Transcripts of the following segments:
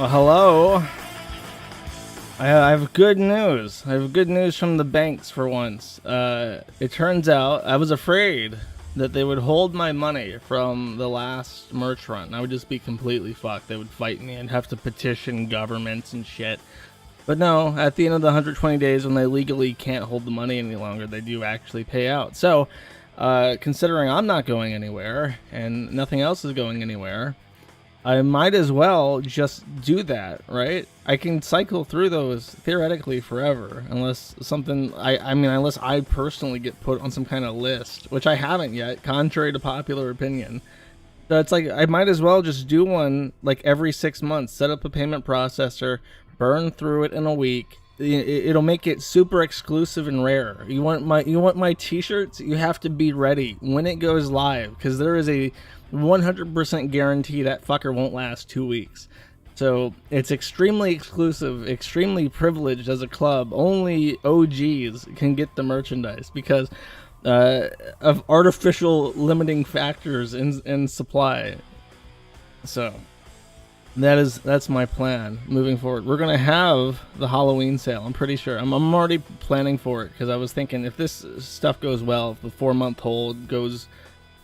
Well, hello. I have good news. I have good news from the banks for once. It turns out I was afraid that they would hold my money from the last merch run. I would just be completely fucked. They would fight me and have to petition governments and shit. But no, at the end of the 120 days when they legally can't hold the money any longer, they do actually pay out. So, considering I'm not going anywhere and nothing else is going anywhere, I might as well just do that, right? I can cycle through those theoretically forever, unless something, unless I personally get put on some kind of list, which I haven't yet, contrary to popular opinion. So it's like, I might as well just do one like every 6 months, set up a payment processor, burn through it in a week. It'll make it super exclusive and rare. You want my t-shirts? You have to be ready when it goes live, because there is a 100% guarantee that fucker won't last 2 weeks. So it's extremely exclusive, extremely privileged as a club. Only OGs can get the merchandise because of artificial limiting factors in supply. So that's my plan moving forward. We're gonna have the Halloween sale. I'm pretty sure. I'm already planning for it because I was thinking if this stuff goes well, if the 4-month hold goes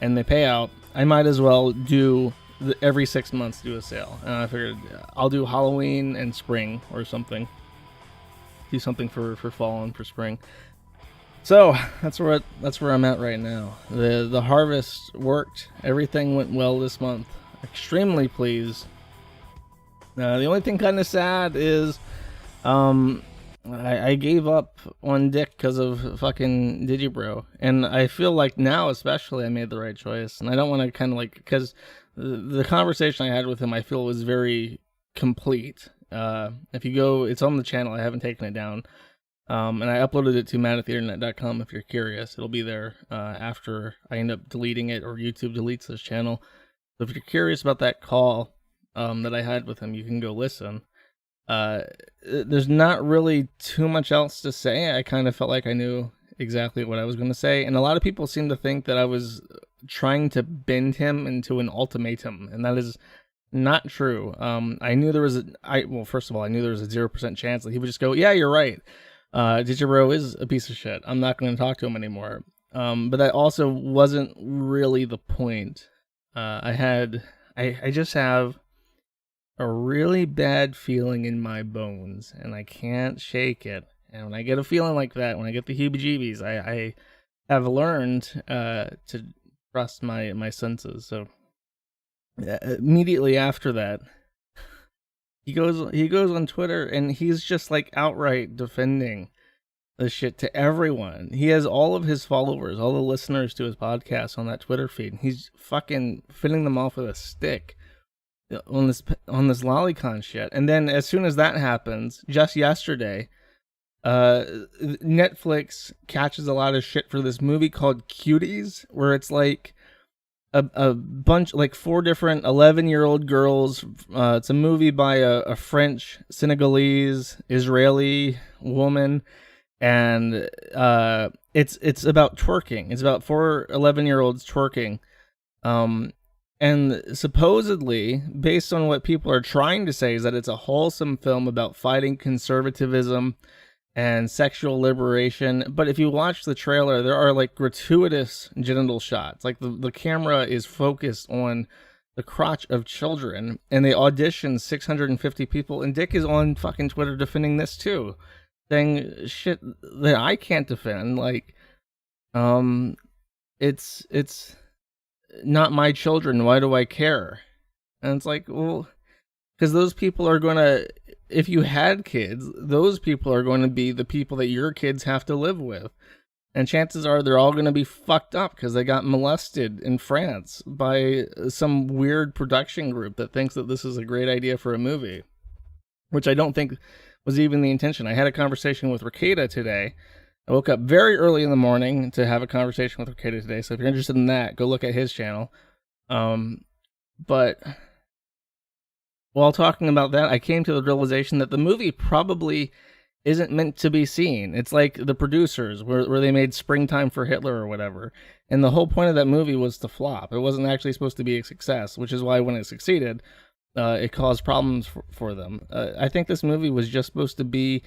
and they pay out, I might as well do every 6 months do a sale. And I figured I'll do Halloween and spring or something. Do something for fall and for spring. So that's where I'm at right now. The harvest worked. Everything went well this month. Extremely pleased. The only thing kind of sad is I gave up on Dick because of fucking Digibro, and I feel like now especially I made the right choice, and I don't want to kind of like, because the conversation I had with him I feel was very complete. If you go, it's on the channel, I haven't taken it down, and I uploaded it to matattheinternet.com if you're curious. It'll be there after I end up deleting it or YouTube deletes this channel. So if you're curious about that call that I had with him, you can go listen. There's not really too much else to say. I kind of felt like I knew exactly what I was going to say, and a lot of people seem to think that I was trying to bend him into an ultimatum, and that is not true. I knew there was first of all, I knew there was a 0% chance that he would just go, yeah, you're right. Digibro is a piece of shit. I'm not going to talk to him anymore. But that also wasn't really the point. I just have a really bad feeling in my bones, and I can't shake it. And when I get a feeling like that, when I get the heebie-jeebies, I have learned to trust my senses. So immediately after that, he goes on Twitter, and he's just like outright defending this shit to everyone. He has all of his followers, all the listeners to his podcast on that Twitter feed, and he's fucking fitting them off with a stick on this lolicon shit. And then as soon as that happens, just yesterday, Netflix catches a lot of shit for this movie called Cuties, where it's like a bunch, like 4 different 11-year-old girls. It's a movie by a French, Senegalese, Israeli woman, and it's about twerking. It's about 4 11-year-olds twerking. And supposedly, based on what people are trying to say, is that it's a wholesome film about fighting conservatism and sexual liberation. But if you watch the trailer, there are like gratuitous genital shots. Like the camera is focused on the crotch of children, and they auditioned 650 people. And Dick is on fucking Twitter defending this too, saying shit that I can't defend. Like, it's not my children, why do I care? And it's like, well, because those people are going to, if you had kids, those people are going to be the people that your kids have to live with. And chances are they're all going to be fucked up because they got molested in France by some weird production group that thinks that this is a great idea for a movie, which I don't think was even the intention. I had a conversation with Ricada today. I woke up very early in the morning to have a conversation with Ricada today, so if you're interested in that, go look at his channel. But while talking about that, I came to the realization that the movie probably isn't meant to be seen. It's like the producers, where they made Springtime for Hitler or whatever, and the whole point of that movie was to flop. It wasn't actually supposed to be a success, which is why when it succeeded, it caused problems for them. I think this movie was just supposed to be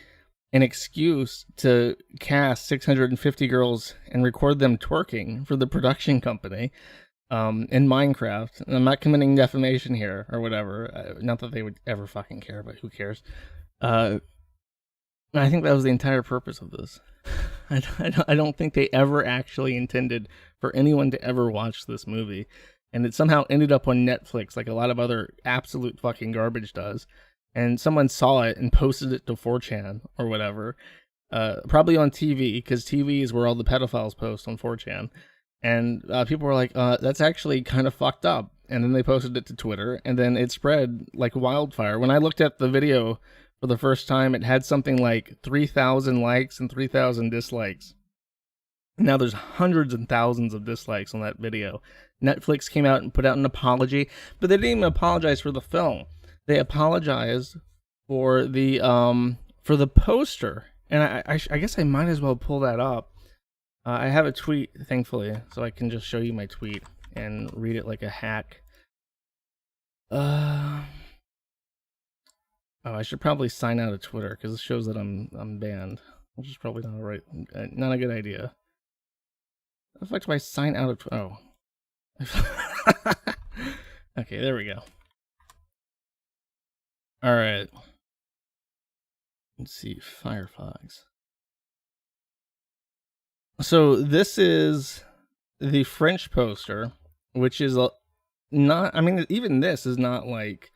an excuse to cast 650 girls and record them twerking for the production company in Minecraft. And I'm not committing defamation here or whatever. Not that they would ever fucking care, but who cares? I think that was the entire purpose of this. I don't think they ever actually intended for anyone to ever watch this movie. And it somehow ended up on Netflix like a lot of other absolute fucking garbage does. And someone saw it and posted it to 4chan or whatever. Probably on TV, because TV is where all the pedophiles post on 4chan. And people were like, that's actually kind of fucked up. And then they posted it to Twitter, and then it spread like wildfire. When I looked at the video for the first time, it had something like 3,000 likes and 3,000 dislikes. Now there's hundreds and thousands of dislikes on that video. Netflix came out and put out an apology, but they didn't even apologize for the film. They apologized for the poster, and I guess I might as well pull that up. I have a tweet, thankfully, so I can just show you my tweet and read it like a hack. Oh, I should probably sign out of Twitter because it shows that I'm banned, which is probably not a good idea. What the fuck do I sign out of Twitter? Oh. Okay, there we go. All right. Let's see, Firefox. So this is the French poster, which is not, I mean, even this is not like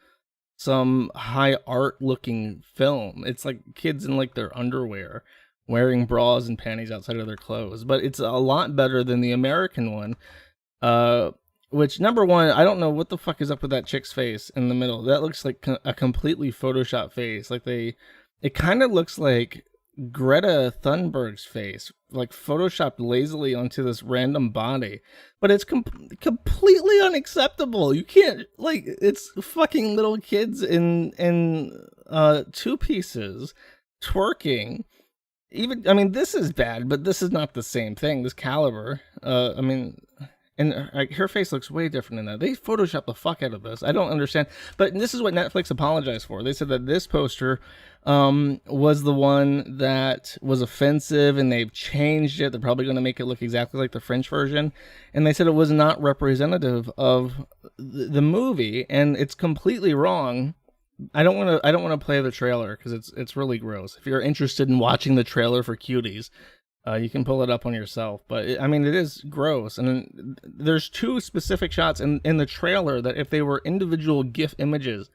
some high art looking film. It's like kids in like their underwear wearing bras and panties outside of their clothes, but it's a lot better than the American one. Which, number one, I don't know what the fuck is up with that chick's face in the middle. That looks like a completely Photoshop face. Like it kind of looks like Greta Thunberg's face, like photoshopped lazily onto this random body. But it's completely unacceptable. You can't, like, it's fucking little kids in two pieces twerking. Even, I mean, this is bad, but this is not the same thing. This caliber, I mean, and her face looks way different in that. They photoshopped the fuck out of this. I don't understand. But this is what Netflix apologized for. They said that this poster was the one that was offensive, and they've changed it. They're probably going to make it look exactly like the French version. And they said it was not representative of the movie, and it's completely wrong. I don't want to play the trailer because it's really gross. If you're interested in watching the trailer for Cuties, you can pull it up on yourself. But I mean, it is gross, and there's two specific shots in the trailer that if they were individual GIF images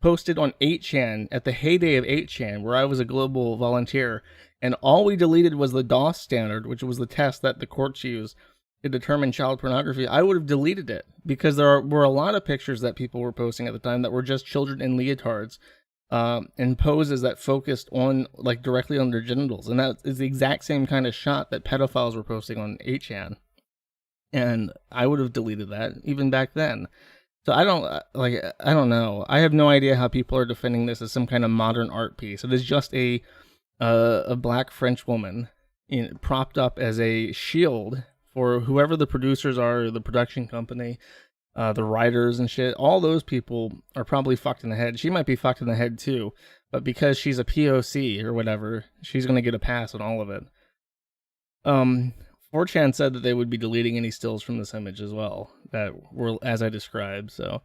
posted on 8chan at the heyday of 8chan, where I was a global volunteer, and all we deleted was the DOS standard, which was the test that the courts use to determine child pornography, I would have deleted it, because there were a lot of pictures that people were posting at the time that were just children in leotards and poses that focused on, like, directly on their genitals, and that is the exact same kind of shot that pedophiles were posting on 8chan, and I would have deleted that even back then. So I don't know. I have no idea how people are defending this as some kind of modern art piece. It is just a black French woman propped up as a shield for whoever the producers are, the production company, the writers and shit. All those people are probably fucked in the head. She might be fucked in the head too, but because she's a POC or whatever, she's going to get a pass on all of it. 4chan said that they would be deleting any stills from this image as well, that were as I described, so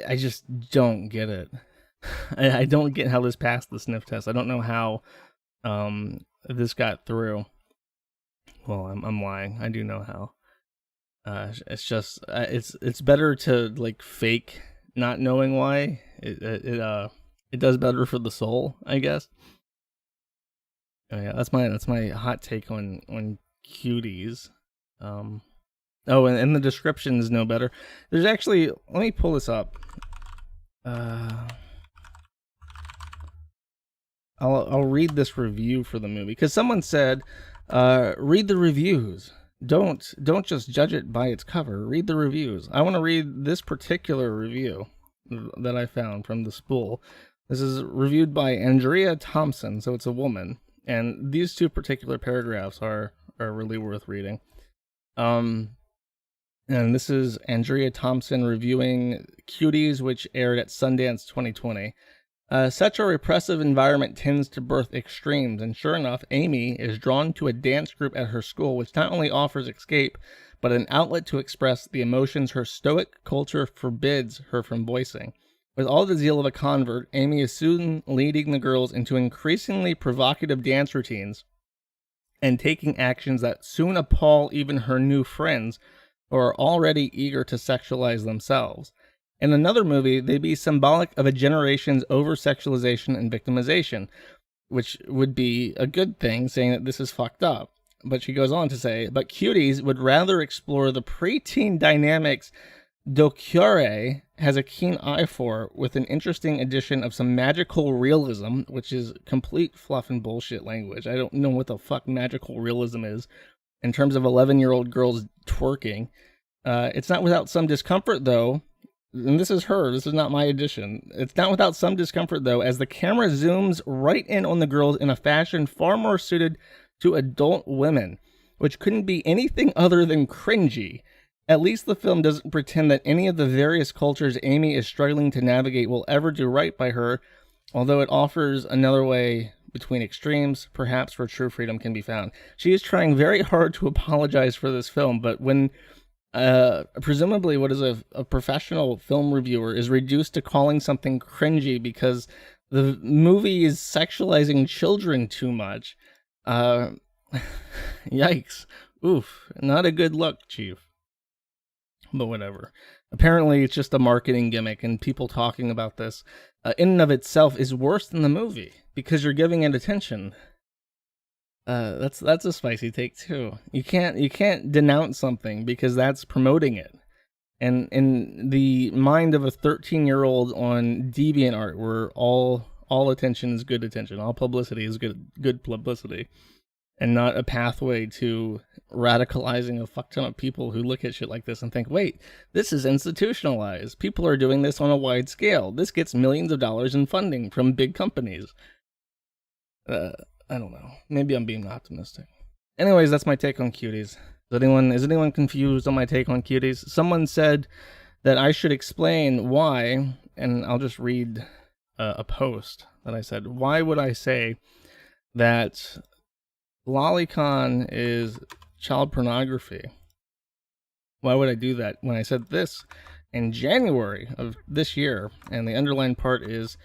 I just don't get it. I don't get how this passed the sniff test. I don't know how this got through. Well, I'm lying. I do know how. It's just it's better to like fake not knowing why. It does better for the soul, I guess. Oh yeah, that's my hot take on cuties. Oh, and the description is no better. There's actually, let me pull this up. I'll read this review for the movie, because someone said, read the reviews. Don't just judge it by its cover. Read the reviews. I want to read this particular review that I found from the Spool. This is reviewed by Andrea Thompson, so it's a woman. And these two particular paragraphs are really worth reading. And this is Andrea Thompson reviewing Cuties, which aired at Sundance 2020. Such a repressive environment tends to birth extremes, and sure enough, Amy is drawn to a dance group at her school, which not only offers escape, but an outlet to express the emotions her stoic culture forbids her from voicing. With all the zeal of a convert, Amy is soon leading the girls into increasingly provocative dance routines and taking actions that soon appall even her new friends, who are already eager to sexualize themselves. In another movie, they'd be symbolic of a generation's over-sexualization and victimization, which would be a good thing, saying that this is fucked up. But she goes on to say, but Cuties would rather explore the preteen dynamics Docure has a keen eye for, with an interesting addition of some magical realism, which is complete fluff and bullshit language. I don't know what the fuck magical realism is in terms of 11-year-old girls twerking. It's not without some discomfort, though, and this is not my addition. It's not without some discomfort, though, as the camera zooms right in on the girls in a fashion far more suited to adult women, which couldn't be anything other than cringy. At least the film doesn't pretend that any of the various cultures Amy is struggling to navigate will ever do right by her, although it offers another way between extremes, perhaps, where true freedom can be found. She is trying very hard to apologize for this film, but when presumably what is a professional film reviewer is reduced to calling something cringy because the movie is sexualizing children too much, yikes. Oof, not a good look, Chief. But whatever. Apparently, it's just a marketing gimmick, and people talking about this in and of itself is worse than the movie because you're giving it attention. That's a spicy take too. You can't denounce something because that's promoting it. And in the mind of a 13-year-old on DeviantArt, where all attention is good attention, all publicity is good publicity, and not a pathway to radicalizing a fuck ton of people who look at shit like this and think, wait, this is institutionalized. People are doing this on a wide scale. This gets millions of dollars in funding from big companies. I don't know. Maybe I'm being optimistic. Anyways, that's my take on Cuties. Is anyone confused on my take on Cuties? Someone said that I should explain why, and I'll just read a post that I said. Why would I say that Lolicon is child pornography? Why would I do that when I said this in January of this year? And the underlined part is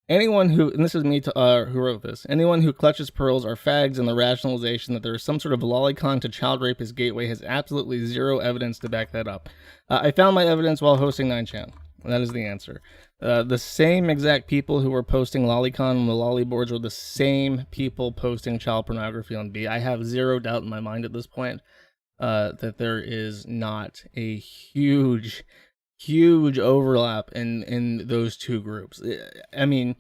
anyone who, and this is me who wrote this, anyone who clutches pearls are fags, and the rationalization that there is some sort of lolicon to child rape as gateway has absolutely zero evidence to back that up. I found my evidence while hosting 9chan. That is the answer. The same exact people who were posting lolicon on the lolly boards were the same people posting child pornography on B. I have zero doubt in my mind at this point that there is not a huge overlap in those two groups. I mean,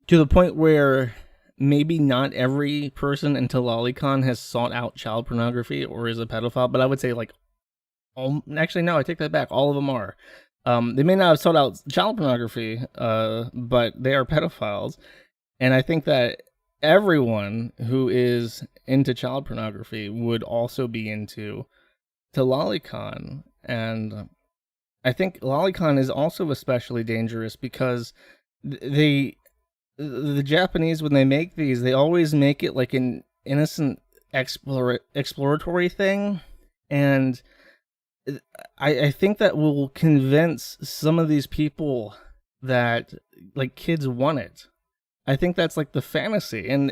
to the point where maybe not every person into lolicon has sought out child pornography or is a pedophile, but I would say actually no, I take that back. All of them are. They may not have sought out child pornography, but they are pedophiles. And I think that everyone who is into child pornography would also be into lolicon. And I think lolicon is also especially dangerous because the Japanese, when they make these, they always make it like an innocent exploratory thing. And I think that will convince some of these people that like kids want it. I think that's like the fantasy, and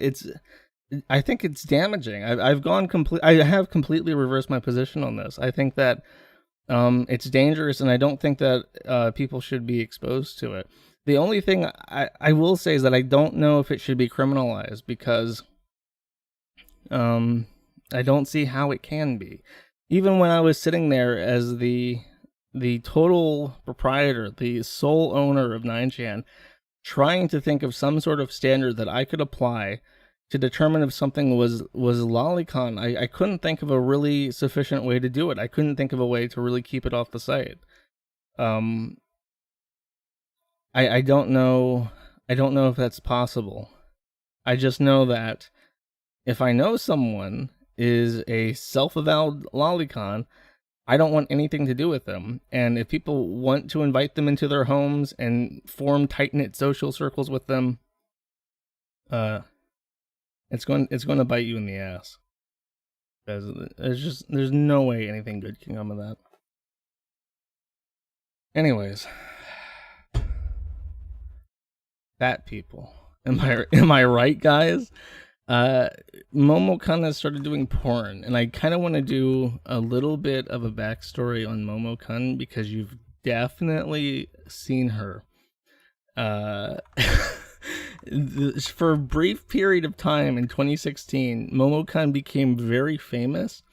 I think it's damaging. I have completely reversed my position on this. I think that it's dangerous, and I don't think that people should be exposed to it. The only thing I will say is that I don't know if it should be criminalized because I don't see how it can be. Even when I was sitting there as the total proprietor, the sole owner of 9chan, trying to think of some sort of standard that I could apply to determine if something was lolicon, I couldn't think of a really sufficient way to do it. I couldn't think of a way to really keep it off the site. I don't know if that's possible. I just know that if I know someone is a self-avowed lolicon, I don't want anything to do with them. And if people want to invite them into their homes and form tight-knit social circles with them, it's going to bite you in the ass. Because there's no way anything good can come of that. Anyways, fat people. Am I right, guys? Momochan has started doing porn, and I kind of want to do a little bit of a backstory on Momochan because you've definitely seen her. For a brief period of time in 2016, Momochan became very famous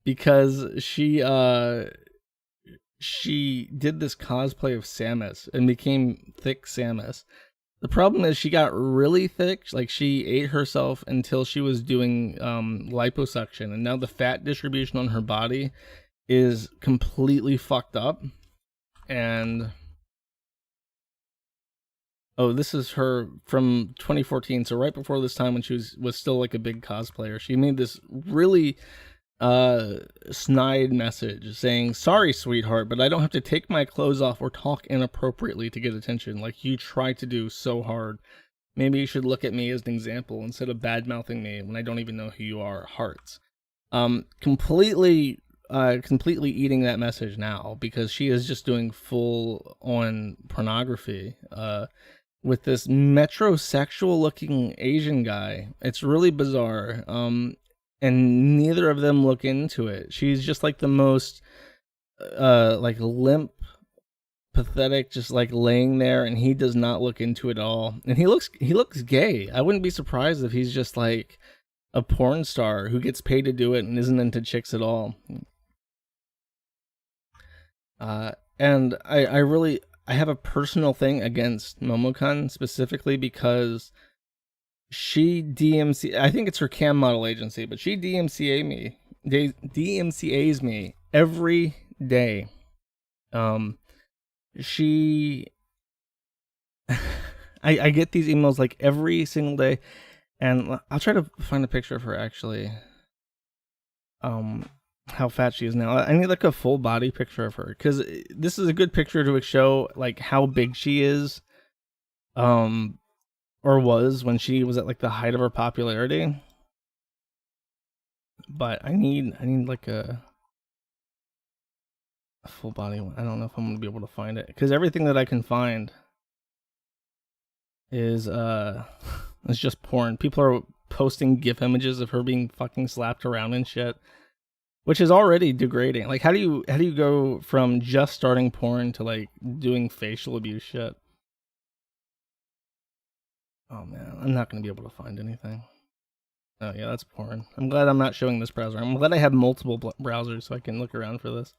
because she did this cosplay of Samus and became thick Samus. The problem is she got really thick, like she ate herself until she was doing liposuction, and now the fat distribution on her body is completely fucked up. And oh, this is her from 2014, so right before this time when she was still like a big cosplayer. She made this really snide message saying, "Sorry, sweetheart, but I don't have to take my clothes off or talk inappropriately to get attention like you try to do so hard. Maybe you should look at me as an example instead of bad-mouthing me when I don't even know who you are." Hearts. Completely eating that message now because she is just doing full on pornography with this metrosexual looking Asian guy. It's really bizarre. And neither of them look into it. She's just like the most like limp, pathetic, just like laying there, and he does not look into it at all. And he looks gay. I wouldn't be surprised if he's just like a porn star who gets paid to do it and isn't into chicks at all. And I have a personal thing against Momochan specifically because she I think it's her cam model agency, but she DMCAs me every day. I get these emails like every single day, and I'll try to find a picture of her actually. How fat she is now. I need like a full body picture of her because this is a good picture to show like how big she is. Or was when she was at like the height of her popularity. But I need like a full body one. I don't know if I'm gonna be able to find it because everything that I can find is it's just porn. People are posting GIF images of her being fucking slapped around and shit, which is already degrading. Like, how do you go from just starting porn to like doing facial abuse shit? Oh man, I'm not going to be able to find anything. Oh yeah, that's porn. I'm glad I'm not showing this browser. I'm glad I have multiple browsers so I can look around for this.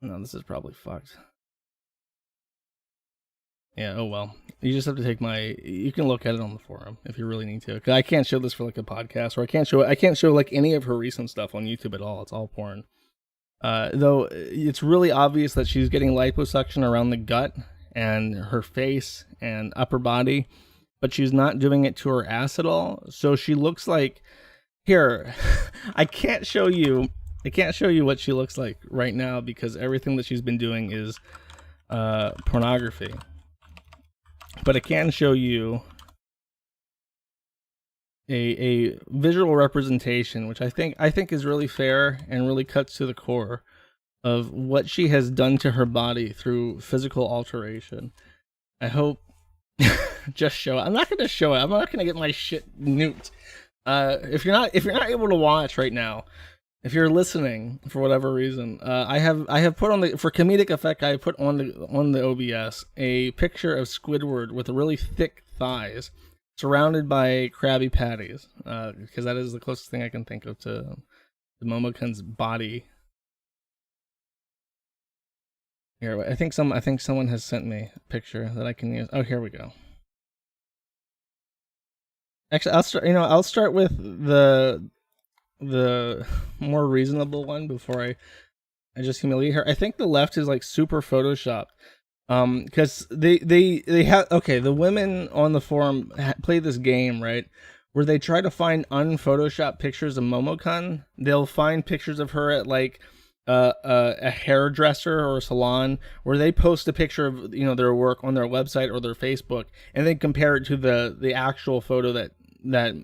No, this is probably fucked. Yeah, oh well. You just have to take you can look at it on the forum if you really need to. 'Cause I can't show this for like a podcast, or I can't show like any of her recent stuff on YouTube at all. It's all porn. Though it's really obvious that she's getting liposuction around the gut and her face and upper body, but she's not doing it to her ass at all. So she looks like, here, I can't show you what she looks like right now because everything that she's been doing is pornography. But I can show you a visual representation, which I think is really fair and really cuts to the core of what she has done to her body through physical alteration. I hope just show it. I'm not gonna show it. I'm not gonna get my shit nuked. If you're not able to watch right now, if you're listening for whatever reason, I have put on for comedic effect. I put on the OBS a picture of Squidward with really thick thighs, surrounded by Krabby Patties, because that is the closest thing I can think of to the Momochan's body. Here, I think someone has sent me a picture that I can use. Oh, here we go. Actually, I'll start with the more reasonable one before I just humiliate her. I think the left is like super photoshopped. Because they have, okay, the women on the forum play this game, right, where they try to find unphotoshopped pictures of Momocon. They'll find pictures of her at like a hairdresser or a salon, where they post a picture of their work on their website or their Facebook, and then compare it to the actual photo that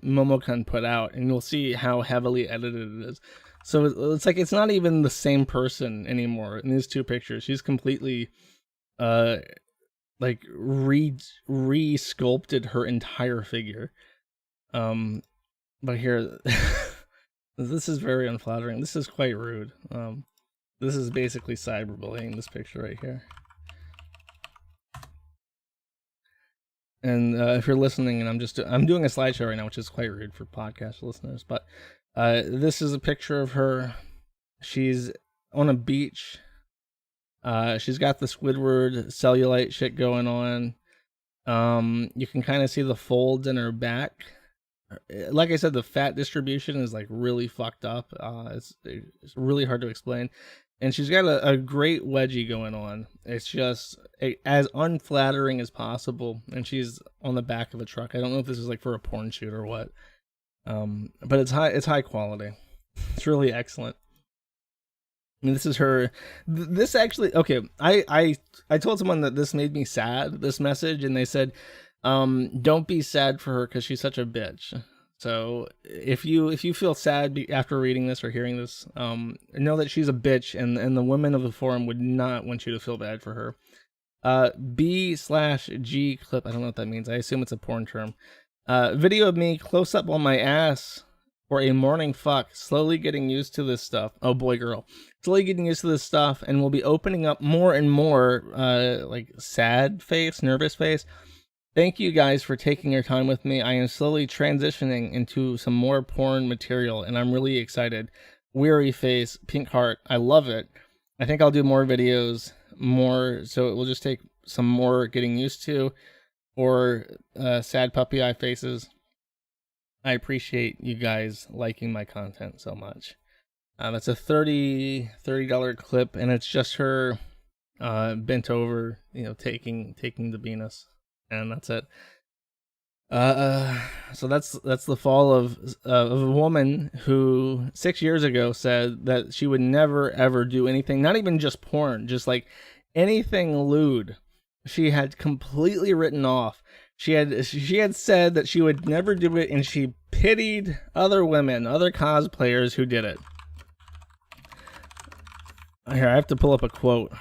Momocon put out, and you'll see how heavily edited it is. So it's like it's not even the same person anymore in these two pictures. She's completely like re-sculpted her entire figure. But here this is very unflattering. This is quite rude. This is basically cyberbullying, this picture right here. And if you're listening, and I'm doing a slideshow right now, which is quite rude for podcast listeners, but this is a picture of her. She's on a beach. She's got the Squidward cellulite shit going on. You can kind of see the folds in her back. Like I said, the fat distribution is like really fucked up. It's really hard to explain. And she's got a great wedgie going on. It's just as unflattering as possible. And she's on the back of a truck. I don't know if this is like for a porn shoot or what. But it's high quality. It's really excellent. I mean, this is her. This actually, okay. I told someone that this made me sad, this message, and they said, don't be sad for her because she's such a bitch. So if you feel sad after reading this or hearing this, know that she's a bitch, and the women of the forum would not want you to feel bad for her. B/G clip. I don't know what that means. I assume it's a porn term. Video of me close up on my ass for a morning fuck. Slowly getting used to this stuff. Oh boy, girl. Slowly getting used to this stuff, and we'll be opening up more and more. Like sad face, nervous face. Thank you guys for taking your time with me. I am slowly transitioning into some more porn material, and I'm really excited. Weary face, pink heart. I love it. I think I'll do more videos, so it will just take some more getting used to, or sad puppy eye faces. I appreciate you guys liking my content so much. That's a $30 clip, and it's just her bent over, taking the Venus. And that's it. So that's the fall of a woman who 6 years ago said that she would never ever do anything, not even just porn, just like anything lewd. She had completely written off. She had said that she would never do it, and she pitied other women, other cosplayers who did it. Here, I have to pull up a quote.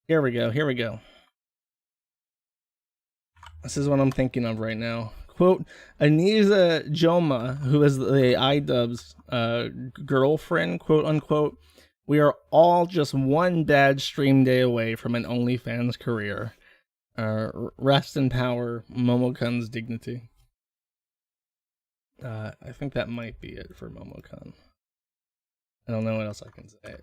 Here we go. This is what I'm thinking of right now. Quote, Anisa Joma, who is the iDubbbz girlfriend, quote unquote, we are all just one bad stream day away from an OnlyFans career. Rest in power, Momocon's dignity. I think that might be it for Momocon. I don't know what else I can say.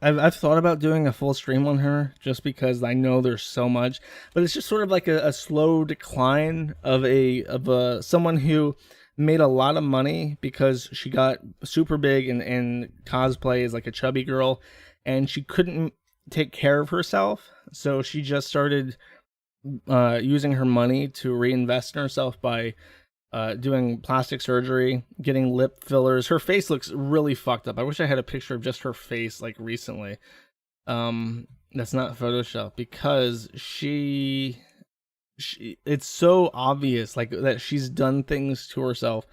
I've thought about doing a full stream on her just because I know there's so much, but it's just sort of like a slow decline of someone who made a lot of money because she got super big and cosplay as like a chubby girl, and she couldn't take care of herself, so she just started using her money to reinvest in herself by doing plastic surgery, getting lip fillers. Her face looks really fucked up. I wish I had a picture of just her face like recently. That's not Photoshop, because she it's so obvious like that she's done things to herself,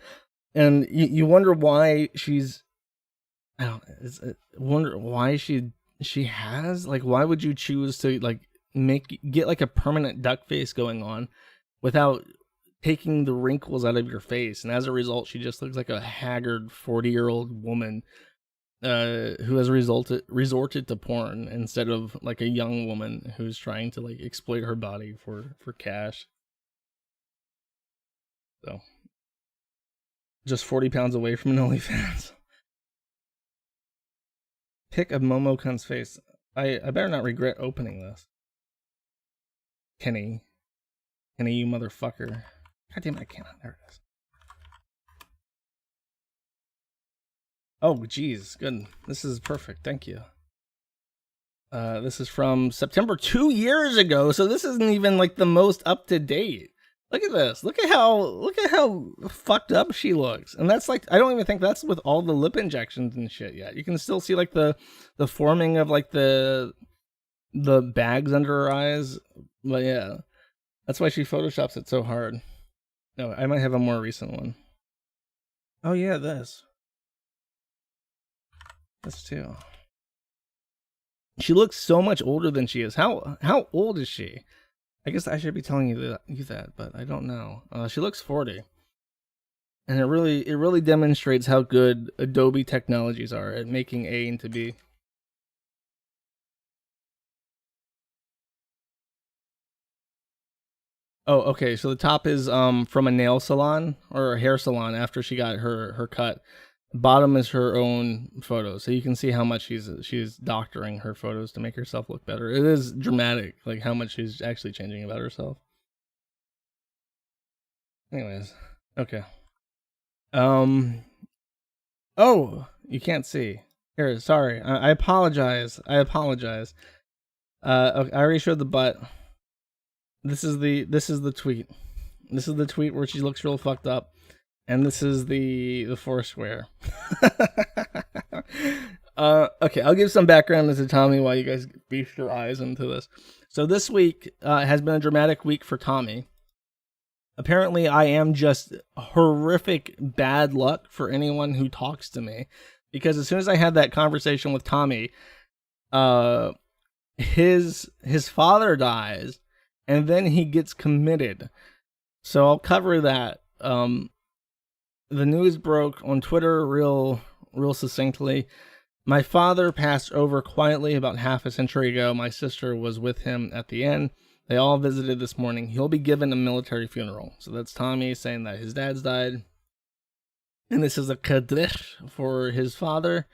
and you wonder why she's. I don't wonder why she has like. Why would you choose to like get like a permanent duck face going on without taking the wrinkles out of your face? And as a result, she just looks like a haggard 40-year-old woman who has resorted to porn instead of like a young woman who's trying to like exploit her body for cash. So just 40 pounds away from an OnlyFans. Pic of Momocon's face. I better not regret opening this. Kenny, you motherfucker. God damn it, I can't. There it is. Oh, geez. Good. This is perfect. Thank you. This is from September 2 years ago, so this isn't even like the most up to date. Look at this. Look at how fucked up she looks. And that's like, I don't even think that's with all the lip injections and shit yet. You can still see like the forming of like the bags under her eyes. But yeah, that's why she photoshops it so hard. No, I might have a more recent one. Oh yeah, this too. She looks so much older than she is. How old is she? I guess I should be telling you that, but I don't know. She looks 40, and it really demonstrates how good Adobe technologies are at making A into B. Oh, okay. So the top is from a nail salon or a hair salon after she got her cut. Bottom is her own photos, so you can see how much she's doctoring her photos to make herself look better. It is dramatic, like how much she's actually changing about herself. Anyways, okay. Um. Oh, you can't see. Here, sorry. I apologize. I apologize. Okay, I already showed the butt. This is the tweet. This is the tweet where she looks real fucked up. And this is the Foursquare. Okay, I'll give some background as to Tommy while you guys beast your eyes into this. So this week has been a dramatic week for Tommy. Apparently, I am just horrific bad luck for anyone who talks to me, because as soon as I had that conversation with Tommy, his father dies, and then he gets committed. So I'll cover that. The news broke on Twitter real succinctly. My father passed over quietly about half a century ago. My sister was with him at the end. They all visited this morning. He'll be given a military funeral. So that's Tommy saying that his dad's died. And this is a kaddish for his father,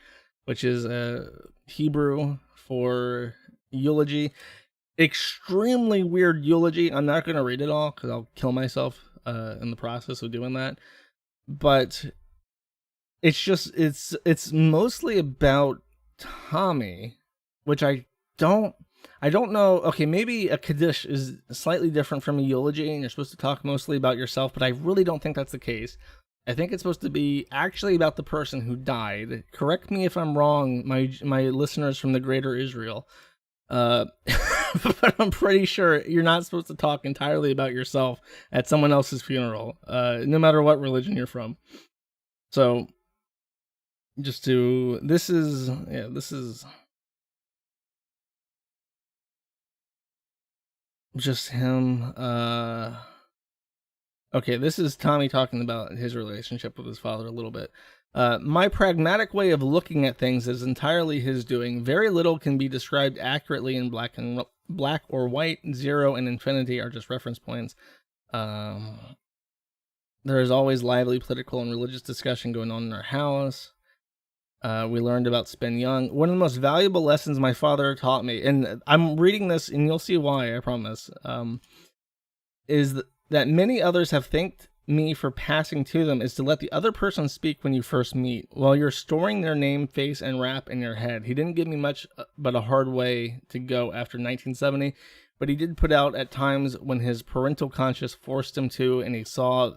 which is a Hebrew for eulogy. Extremely weird eulogy. I'm not going to read it all because I'll kill myself in the process of doing that. But it's just it's mostly about Tommy, which I don't know. Okay, maybe a kaddish is slightly different from a eulogy, and you're supposed to talk mostly about yourself, but I really don't think that's the case. I think it's supposed to be actually about the person who died. Correct me if I'm wrong, my listeners from the greater Israel. But I'm pretty sure you're not supposed to talk entirely about yourself at someone else's funeral, no matter what religion you're from. So, this is just him. Okay, this is Tommy talking about his relationship with his father a little bit. My pragmatic way of looking at things is entirely his doing. Very little can be described accurately in black or white. 0 and infinity are just reference points. There is always lively political and religious discussion going on in our house. We learned about Spin Young. One of the most valuable lessons my father taught me, and I'm reading this and you'll see why, I promise, is that many others have thanked me for passing to them, is to let the other person speak when you first meet, while you're storing their name, face, and rap in your head. He didn't give me much but a hard way to go after 1970, but he did put out at times when his parental conscience forced him to, and he saw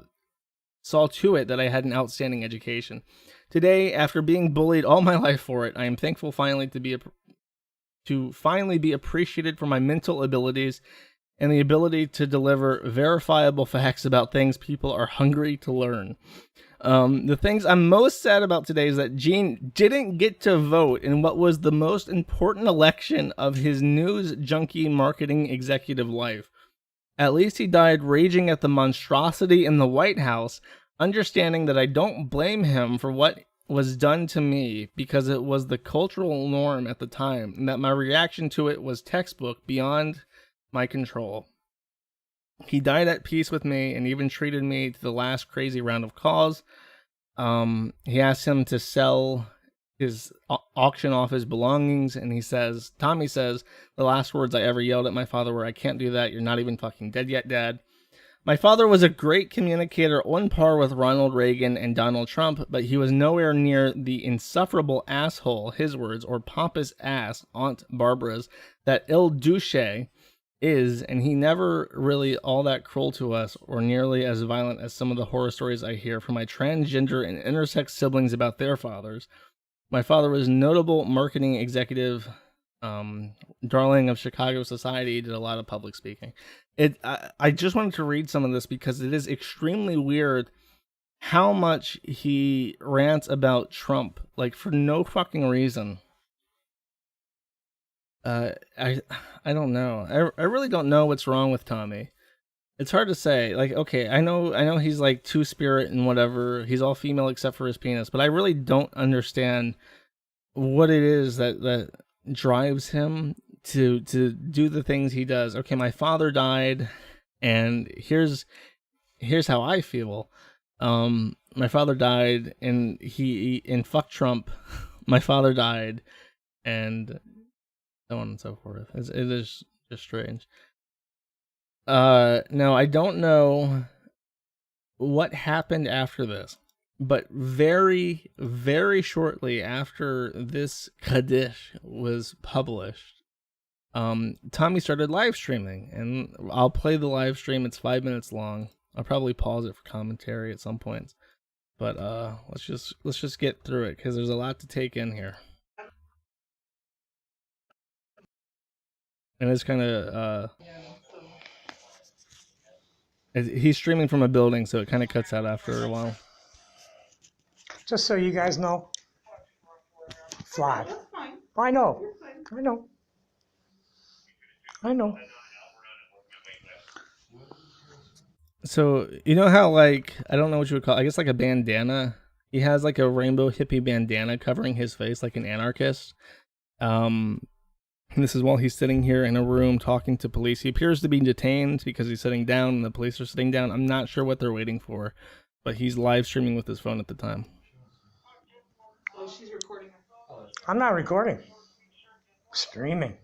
to it that I had an outstanding education. Today, after being bullied all my life for it, I am thankful to finally be appreciated for my mental abilities and the ability to deliver verifiable facts about things people are hungry to learn. The things I'm most sad about today is that Gene didn't get to vote in what was the most important election of his news junkie marketing executive life. At least he died raging at the monstrosity in the White House, understanding that I don't blame him for what was done to me because it was the cultural norm at the time, and that my reaction to it was textbook beyond my control. He died at peace with me and even treated me to the last crazy round of calls. He asked him to sell his auction off his belongings, and Tommy says, the last words I ever yelled at my father were, "I can't do that. You're not even fucking dead yet, Dad." My father was a great communicator on par with Ronald Reagan and Donald Trump, but he was nowhere near the insufferable asshole, his words, or pompous ass, Aunt Barbara's, that Il Duce is, and he never really all that cruel to us or nearly as violent as some of the horror stories I hear from my transgender and intersex siblings about their fathers. My father was a notable marketing executive, darling of Chicago society, did a lot of public speaking. I just wanted to read some of this because it is extremely weird how much he rants about Trump, like for no fucking reason. I don't know. I really don't know what's wrong with Tommy. It's hard to say. Like, okay, I know he's like two spirit and whatever. He's all female except for his penis, but I really don't understand what it is that drives him to do the things he does. Okay, my father died, and here's how I feel. My father died, and and fuck Trump. My father died, and so on and so forth. It is just strange. No, I don't know what happened after this, but very, very shortly after this Kaddish was published, Tommy started live streaming, and I'll play the live stream. It's 5 minutes long. I'll probably pause it for commentary at some points, but let's just get through it because there's a lot to take in here. And it's kind of he's streaming from a building, so it kind of cuts out after a while. Just so you guys know, fly. I know. So you know how, like, I don't know what you would call it, I guess like a bandana. He has like a rainbow hippie bandana covering his face like an anarchist. This is while he's sitting here in a room talking to police. He appears to be detained because he's sitting down and the police are sitting down. I'm not sure what they're waiting for, but he's live streaming with his phone at the time. Oh, she's recording. I'm not recording. Streaming.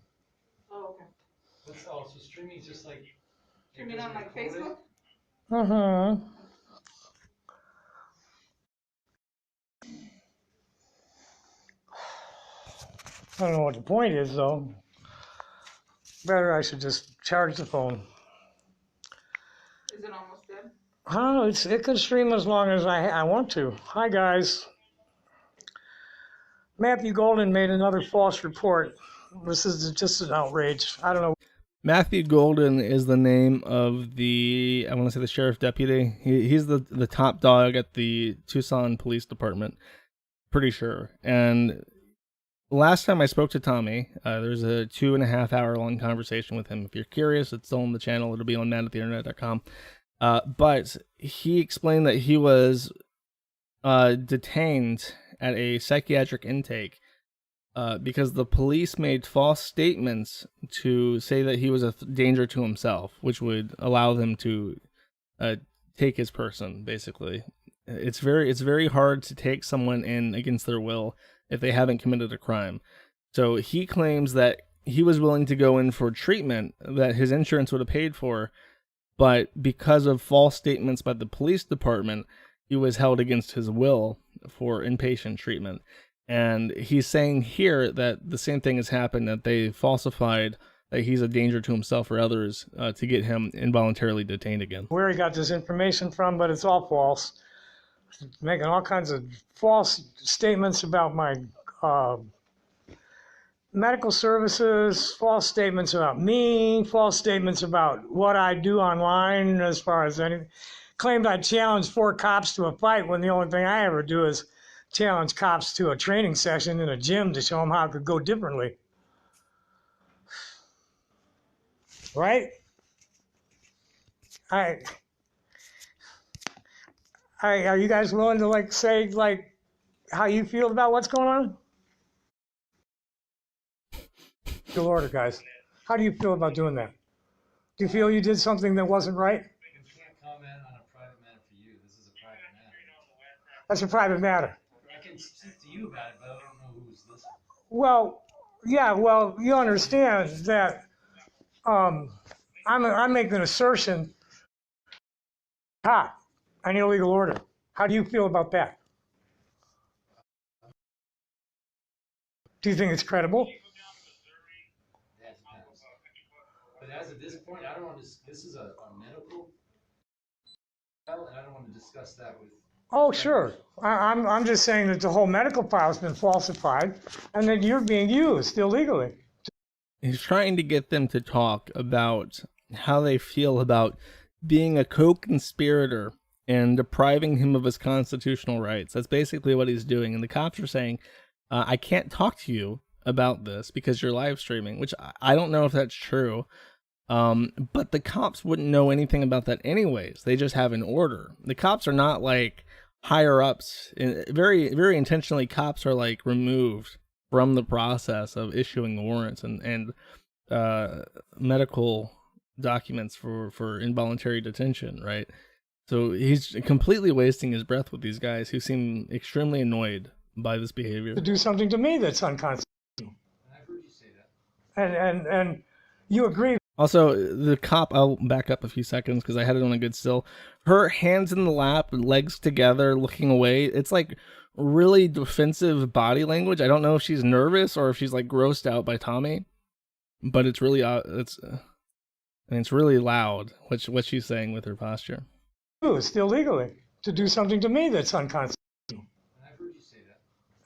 Oh, okay. So streaming is just like Streaming on like Facebook? I don't know what the point is, though. Better I should just charge the phone. Is it almost dead? Oh, it can stream as long as I want to. Hi, guys. Matthew Golden made another false report. This is just an outrage. I don't know. Matthew Golden is the name of I want to say the sheriff deputy. He's the top dog at the Tucson Police Department. Pretty sure. And last time I spoke to Tommy, there's a 2.5 hour long conversation with him. If you're curious, it's still on the channel. It'll be on matattheinternet.com. But he explained that he was detained at a psychiatric intake because the police made false statements to say that he was a danger to himself, which would allow them to take his person, basically. It's very hard to take someone in against their will if they haven't committed a crime. So he claims that he was willing to go in for treatment that his insurance would have paid for, but because of false statements by the police department, he was held against his will for inpatient treatment. And he's saying here that the same thing has happened, that they falsified that he's a danger to himself or others to get him involuntarily detained again. Where he got this information from, but it's all false. Making all kinds of false statements about my medical services, false statements about me, false statements about what I do online as far as anything. Claimed I challenged 4 cops to a fight when the only thing I ever do is challenge cops to a training session in a gym to show them how it could go differently. Right? Are you guys willing to say how you feel about what's going on? Good order, guys. How do you feel about doing that? Do you feel you did something that wasn't right? we can't comment on a private matter for you. This is a private matter. That's a private matter. I can speak to you about it, but I don't know who's listening. Well, yeah. Well, you understand that I'm making an assertion caught, an illegal order. How do you feel about that? Do you think it's credible? That depends. But as of this point, I don't want to. This is a medical file, and I don't want to discuss that with. Oh, sure. I'm just saying that the whole medical file has been falsified and that you're being used illegally. He's trying to get them to talk about how they feel about being a co-conspirator and depriving him of his constitutional rights. That's basically what he's doing. And the cops are saying, I can't talk to you about this because you're live streaming, which I don't know if that's true. But the cops wouldn't know anything about that anyways. They just have an order. The cops are not like higher ups. Very, very intentionally, cops are like removed from the process of issuing the warrants and medical documents for involuntary detention, right? So he's completely wasting his breath with these guys who seem extremely annoyed by this behavior. To do something to me that's unconstitutional. And I've heard you say that. And you agree. Also, the cop, I'll back up a few seconds because I had it on a good still. Her hands in the lap, legs together, looking away. It's like really defensive body language. I don't know if she's nervous or if she's like grossed out by Tommy, but it's really, it's really loud what she's saying with her posture. Used illegally to do something to me that's unconstitutional. And I've heard you say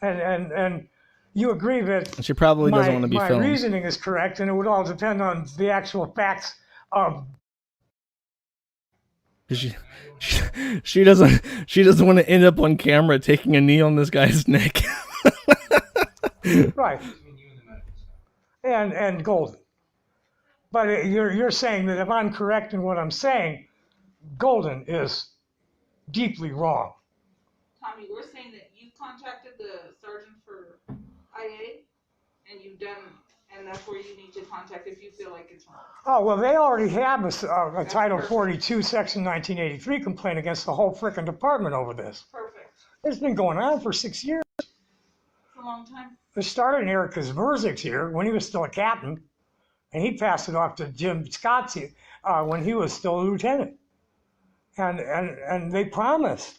that. And you agree that She probably doesn't want to be my filmed. reasoning is correct, and it would all depend on the actual facts of. She doesn't want to end up on camera taking a knee on this guy's neck. Right. Between you and the medical staff. And Golden. But you're saying that if I'm correct in what I'm saying, Golden is deeply wrong. Tommy, we're saying that you contacted the sergeant for IA, and you've done, and that's where you need to contact if you feel like it's wrong. Oh, well, they already have a Title 42, Section 1983 complaint against the whole frickin' department over this. Perfect. It's been going on for 6 years. It's a long time. It started in Eric Zverzik's here when he was still a captain, and he passed it off to Jim Scott's when he was still a lieutenant. And they promised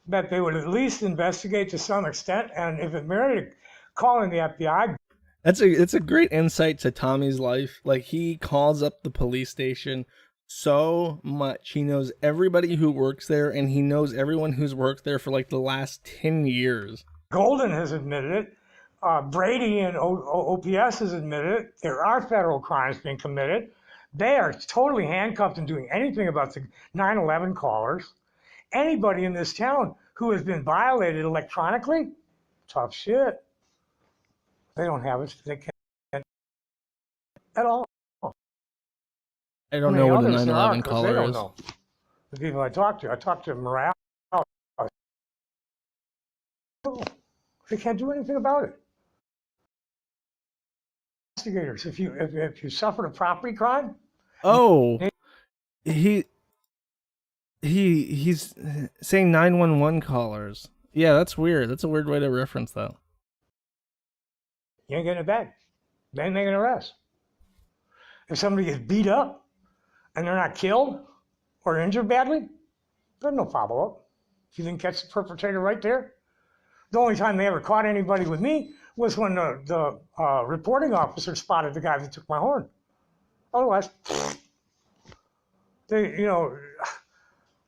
that they would at least investigate to some extent, and if it merited calling the FBI. It's a great insight to Tommy's life. Like, he calls up the police station so much. He knows everybody who works there, and he knows everyone who's worked there for like the last 10 years. Golden has admitted it. Brady and OPS has admitted it. There are federal crimes being committed. They are totally handcuffed and doing anything about the 9/11 callers. Anybody in this town who has been violated electronically, tough shit. They don't have it. They can't at all. I don't know what a Others there are, 9/11 'cause they caller don't is. know. The people I talked to Morale. They can't do anything about it. Investigators, if you suffered a property crime. Oh, he's saying 911 callers. Yeah, that's weird. That's a weird way to reference that. You ain't getting it back. They ain't making an arrest. If somebody gets beat up and they're not killed or injured badly, there's no follow-up. You didn't catch the perpetrator right there. The only time they ever caught anybody with me was when the reporting officer spotted the guy that took my horn. Otherwise,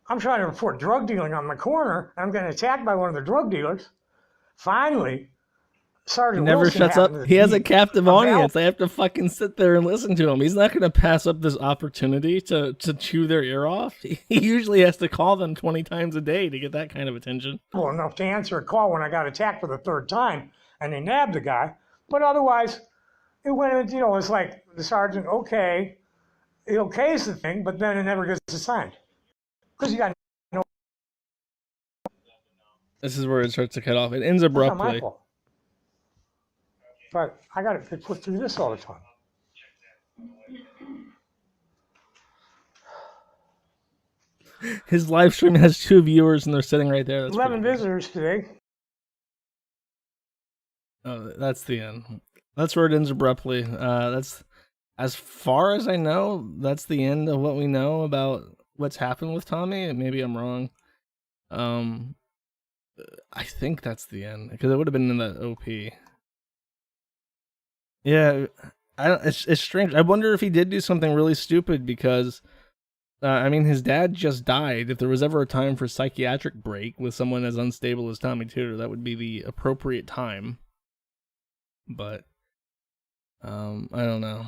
I'm trying to report drug dealing on my corner. I'm getting attacked by one of the drug dealers. Finally, He Sergeant never Wilson shuts up. happened to He has a be captive a audience. They have to fucking sit there and listen to him. He's not going to pass up this opportunity to chew their ear off. He usually has to call them 20 times a day to get that kind of attention. valuable enough to answer a call when I got attacked for the third time, and they nabbed the guy. But otherwise, it went. It's like the sergeant, okay, he okays the thing, but then it never gets assigned because you got. This is where it starts to cut off. It ends It's not my abruptly. fault. But I got to put through this all the time. His live stream has 2 viewers and they're sitting right there. That's 11 pretty visitors today. cool. Oh, that's the end. That's where it ends abruptly. That's as far as I know. That's the end of what we know about what's happened with Tommy, and maybe I'm wrong. I think that's the end because it would have been in the OP. Yeah, it's strange. I wonder if he did do something really stupid because, I mean, his dad just died. If there was ever a time for psychiatric break with someone as unstable as Tommy Tudor, that would be the appropriate time. But, I don't know.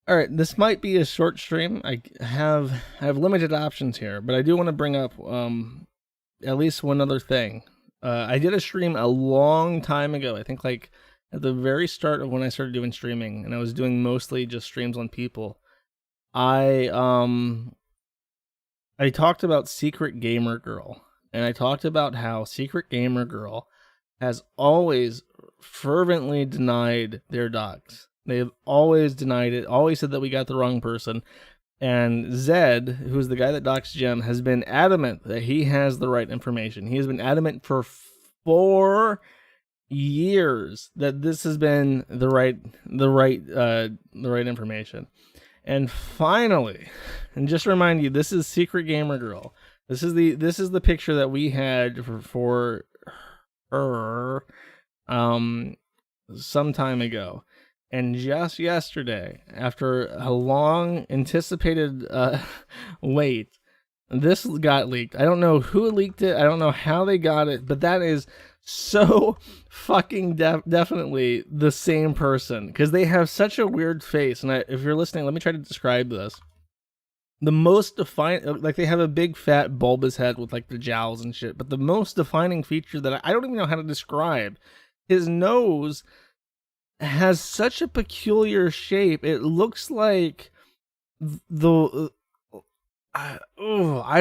All right, this might be a short stream. I have limited options here, but I do want to bring up at least one other thing. I did a stream a long time ago. I think like at the very start of when I started doing streaming, and I was doing mostly just streams on people. I talked about Secret Gamer Girl, and I talked about how Secret Gamer Girl has always fervently denied their docs. They've always denied it, always said that we got the wrong person. And Zed, who's the guy that docs Gem, has been adamant that he has the right information. He has been adamant for 4 years that this has been the right information. And finally, and just to remind you, this is Secret Gamer Girl. This is the picture that we had for her some time ago. And just yesterday, after a long anticipated wait, this got leaked. I don't know who leaked it. I don't know how they got it, but that is so fucking definitely the same person, because they have such a weird face. And if you're listening, let me try to describe this. The most defined, like they have a big fat bulbous head with like the jowls and shit, but the most defining feature that I don't even know how to describe, his nose has such a peculiar shape. It looks like the I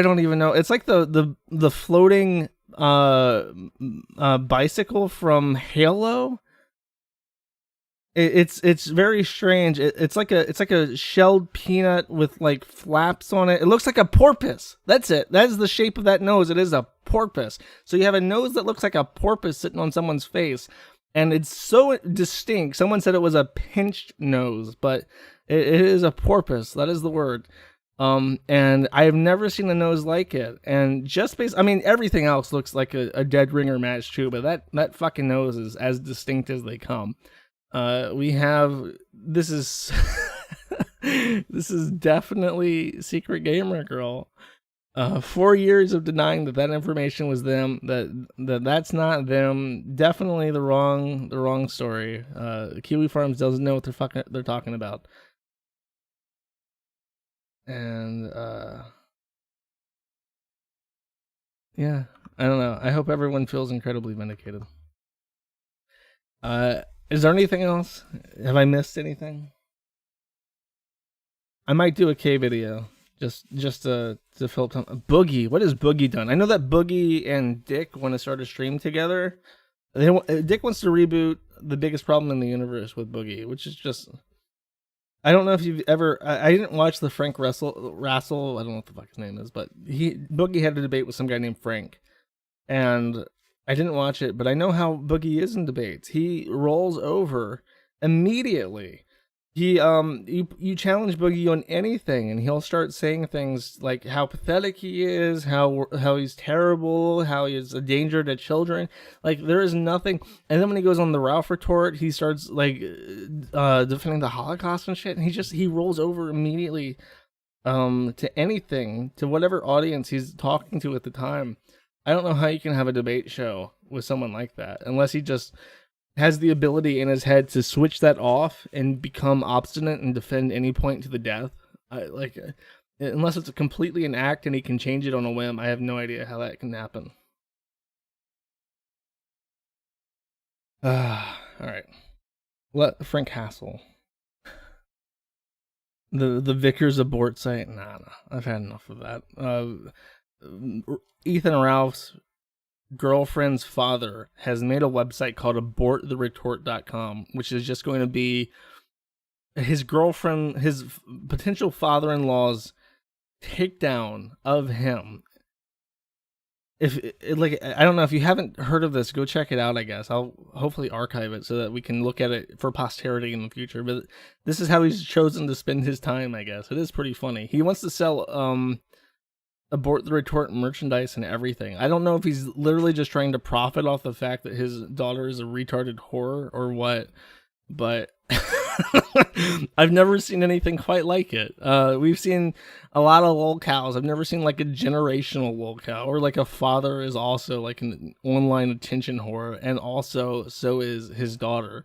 don't even know. It's like the floating bicycle from Halo. It's very strange. It's like a shelled peanut with like flaps on it. It looks like a porpoise. That's it. That is the shape of that nose. It is a porpoise. So you have a nose that looks like a porpoise sitting on someone's face. And it's so distinct. Someone said it was a pinched nose, but it is a porpoise. That is the word. And I have never seen a nose like it. And just I mean, everything else looks like a dead ringer match too, but that fucking nose is as distinct as they come. This is this is definitely Secret Gamer Girl. 4 years of denying that information was them, that's not them. Definitely the wrong story. Kiwi Farms doesn't know what they're talking about. And yeah, I don't know. I hope everyone feels incredibly vindicated. Is there anything else? Have I missed anything? I might do a K video. Just to fill up time. Boogie, what has Boogie done? I know that Boogie and Dick want to start a stream together. Dick wants to reboot The Biggest Problem in the Universe with Boogie, which is just... I don't know if you've ever... I didn't watch the Frank Rassel. I don't know what the fuck his name is, but Boogie had a debate with some guy named Frank. And I didn't watch it, but I know how Boogie is in debates. He rolls over immediately. You challenge Boogie on anything, and he'll start saying things like how pathetic he is, how he's terrible, how he's a danger to children. Like, there is nothing. And then when he goes on the Ralph retort, he starts like defending the Holocaust and shit. And he rolls over immediately to anything, to whatever audience he's talking to at the time. I don't know how you can have a debate show with someone like that unless he just has the ability in his head to switch that off and become obstinate and defend any point to the death. Unless it's completely an act and he can change it on a whim, I have no idea how that can happen. All right. Frank Hassel. The Vickers abort site. Nah, I've had enough of that. Ethan Ralph's girlfriend's father has made a website called aborttheretort.com, which is just going to be his potential father-in-law's takedown of him. if like, I don't know, if you haven't heard of this, go check it out. I guess I'll hopefully archive it so that we can look at it for posterity in the future. But this is how he's chosen to spend his time. I guess it is pretty funny. He wants to sell abort the retort merchandise and everything. I don't know if he's literally just trying to profit off the fact that his daughter is a retarded whore or what, but I've never seen anything quite like it. We've seen a lot of lol cows. I've never seen like a generational lol cow, or like a father is also like an online attention whore, and also so is his daughter.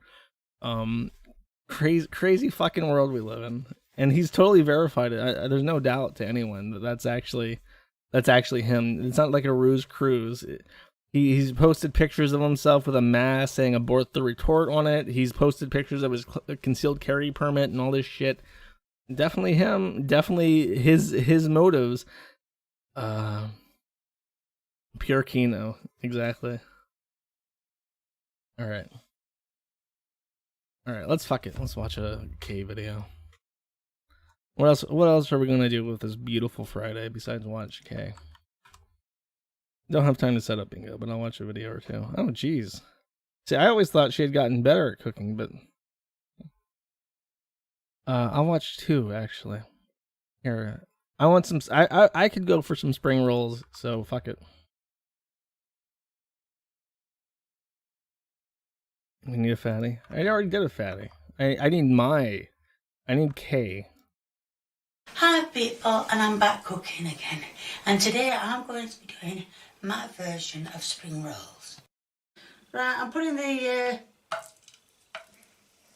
Crazy fucking world we live in, and he's totally verified it. There's no doubt to anyone that that's actually him. It's not like a ruse cruise. He's posted pictures of himself with a mask saying abort the retort on it. He's posted pictures of his concealed carry permit and all this shit. Definitely him. Definitely his motives. Pure Kino. Exactly. All right. Let's fuck it. Let's watch a K video. What else are we gonna do with this beautiful Friday besides watch K? Don't have time to set up bingo, but I'll watch a video or two. Oh, jeez. See, I always thought she had gotten better at cooking, but I'll watch two actually. Here, I want some. I could go for some spring rolls, so fuck it. We need a fatty. I already did a fatty. I need K. Hi people, and I'm back cooking again, and today I'm going to be doing my version of spring rolls. Right, I'm putting the,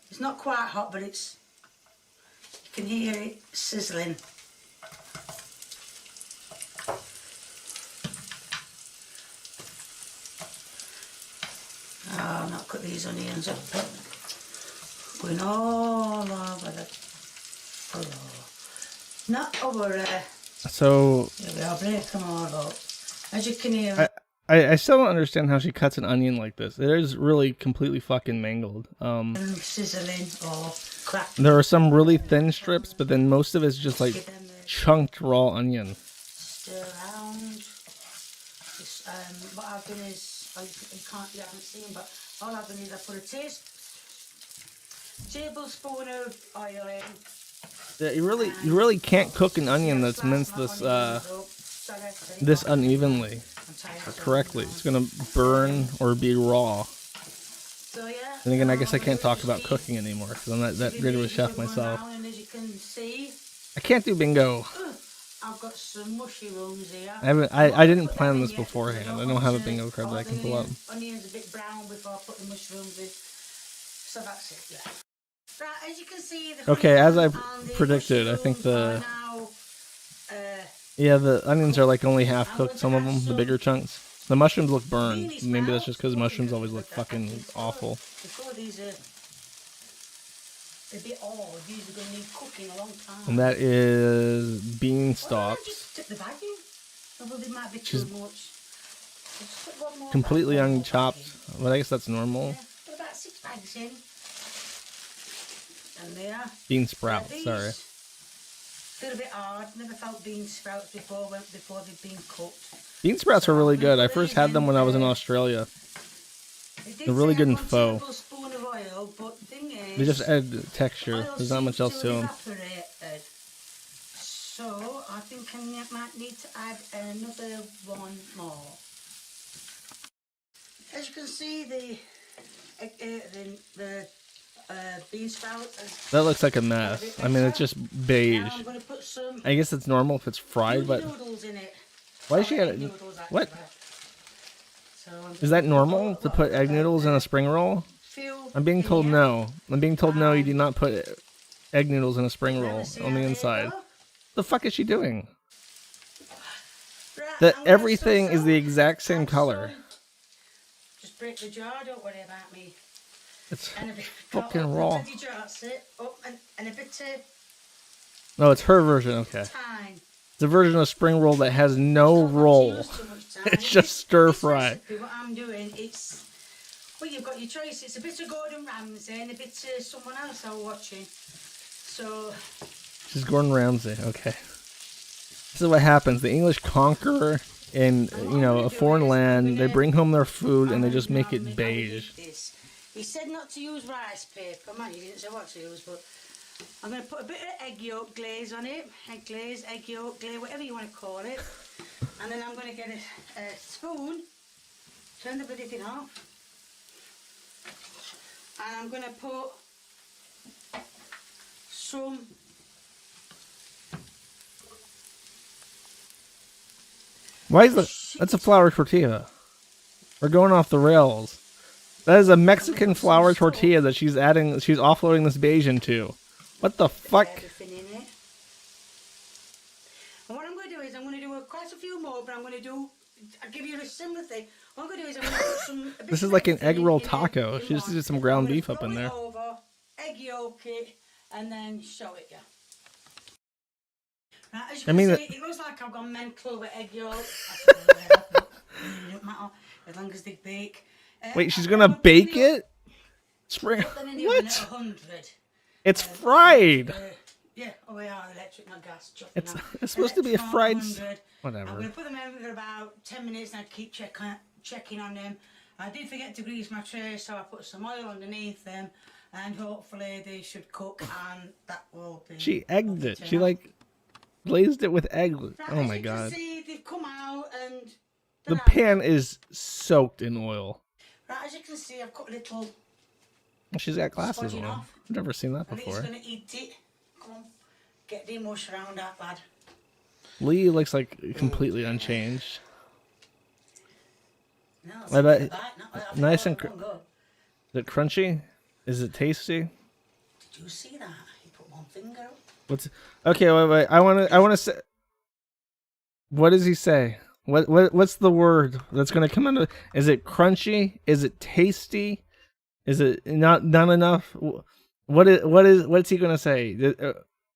it's not quite hot, but it's, you can hear it sizzling. Oh, I've not cut these onions up, but going all over the floor. Not over So here we are, break them all up. As you can hear, I still don't understand how she cuts an onion like this. It is really completely fucking mangled. sizzling or cracked. There are some really thin strips, but then most of it's just like Give them a chunked raw onion. stir around. This, what I've done is, you haven't seen, but all I've done is I put a tablespoon of oil in. Yeah, you really can't cook an onion that's minced this unevenly correctly. It's gonna burn or be raw. So yeah. And again, I guess I can't talk about cooking anymore because I'm not that great of a chef myself. And as you can see, I can't do bingo. I've got some mushrooms here. I didn't plan this beforehand. I don't have a bingo card that I can pull up. Onions a bit brown before I put the mushrooms in. So that's it, yeah. Right, as you can see, the Okay, as I and the predicted, I think mushrooms the are now, yeah, the onions are like only half cooked. Some of them, the bigger chunks. The mushrooms look burned. Maybe that's just because mushrooms always look fucking awful. Before these are a bit old, these are going to need cooking a long time. And that is bean Well, stalks. just tip the bag in. Although they might be She's too much. Just put one more completely bag, one more unchopped. bag in. Well, I guess that's normal. Yeah, put about 6 bags in. And there. Bean sprouts, These sorry. feel a bit hard. Never felt bean sprouts before they've been cooked. Bean sprouts are really good. I first had them when I was in Australia. They're really good in pho. Tablespoon of oil, but the thing is, They just add texture. oil There's not much seems else to to them. evaporated. So I think I might need to add another one more. As you can see, the bean sprout. That looks like a mess. I mean, it's just beige. Now I'm going to put some I guess it's normal if it's fried, but noodles in it. why is she got it? Noodles, What? actually. So I'm Is that normal to put egg noodles in a spring roll? I'm being told no. I'm being told no, you do not put egg noodles in a spring roll on the inside. The fuck is she doing? That everything is the exact same color. Just break the jar, don't worry about me. It's And a bit fucking raw. the jar, sit up and a bit of No, it's her version. Okay, thyme. it's a version of spring roll that has no roll. Use too much thyme. It's just stir This fry. recipe, what I'm doing, it's, well, you've got your choice. It's a bit of Gordon Ramsay and a bit of someone else I was watching. So She's Gordon Ramsay. Okay. This is what happens. The English conquer in a foreign land. They bring home their food and they just make it beige. He said not to use rice paper. Man, he didn't say what to use, but I'm going to put a bit of egg yolk glaze on it. Egg glaze, egg yolk glaze, whatever you want to call it. And then I'm going to get a spoon, turn the bloody thing off. And I'm going to put some Why is that? That's a flour tortilla. We're going off the rails. That is a Mexican flour tortilla that she's offloading this beige into. What the fuck? everything in it. And what I'm going to do is I'm going to do quite a few more, but I'll give you a similar thing. What I'm going to do is I'm going to put some... This is like an egg roll taco. She just did some ground beef up in there. Over, egg yolk it, and then show it you. Right, as you can see, it looks like I've gone mental with egg yolk. It doesn't matter, as long as they bake. Wait, she's gonna bake it? Spring. What? It's fried. Yeah, oh yeah, electric, not gas. It's supposed to be a fried. Whatever. I'm gonna put them in for about 10 minutes, and I keep checking on them. I did forget to grease my tray, so I put some oil underneath them, and hopefully they should cook, and that will be. She egged it. She like glazed it with egg. Right, oh my god! god. You can see, they've come out, and the pan is soaked in oil. Right, as you can see, I've got little. Well, she's got glasses on. Off. I've never seen that And before. he's gonna eat it. Come on, get the mush around that lad. Lee looks like completely unchanged. No, I bet. Nice and. Is it crunchy? Is it tasty? Did you see that? He put one finger up. What's okay? Wait. I want to say. What does he say? What's the word that's gonna come out of? Is it crunchy? Is it tasty? Is it not enough? What's he gonna say?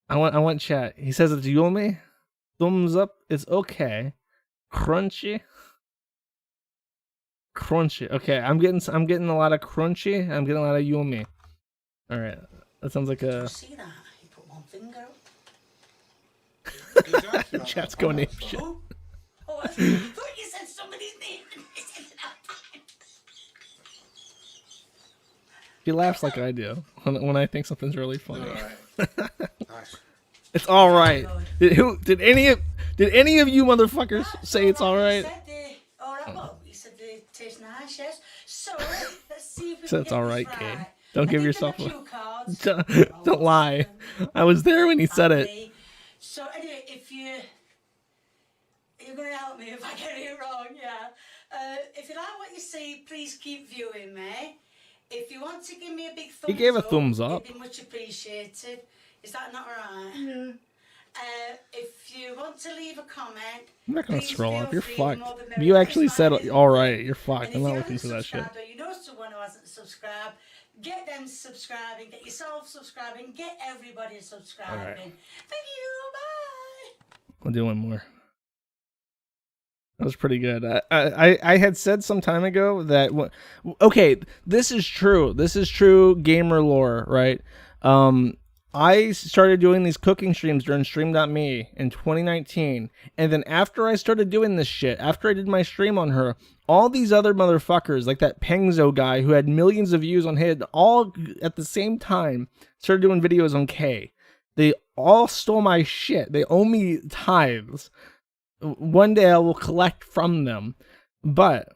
I want chat. He says it's yummy. Thumbs up. It's okay. Crunchy. Okay, I'm getting a lot of crunchy. I'm getting a lot of yummy. All right, that sounds like a. Did you see that? He put one finger up. Chat's going ape shit. Oh, I thought you said somebody's name. She laughs like I do when I think something's really funny. All right. Nice. It's all right. Did any of you motherfuckers say it's all right? He said they taste nice, yes. So let's see if we So can it's get all this right, right. Kate. Don't give yourself a cue cards. don't lie. I was there when he said it. So anyway, if you're gonna help me if I get it wrong, yeah. If you like what you see, please keep viewing me. If you want to give me a big thumbs up, He gave a thumbs up. it'd be much appreciated. Is that not right? Yeah. If you want to leave a comment, I'm not gonna please scroll feel up. You're free, fucked. more than merrier. You actually It's said like all right. You're and fucked. if I'm you not looking haven't for that shit. subscribed or you know someone who hasn't subscribed, get them subscribing, get yourself subscribing, get everybody subscribing. All right. Thank you, bye. I'll do one more. That was pretty good. I had said some time ago that okay, this is true. This is true gamer lore, right? I started doing these cooking streams during Stream.me in 2019, and then after I started doing this shit, after I did my stream on her, all these other motherfuckers, like that Pengzo guy who had millions of views on his, all at the same time started doing videos on K. They all stole my shit. They owe me tithes. One day I will collect from them, but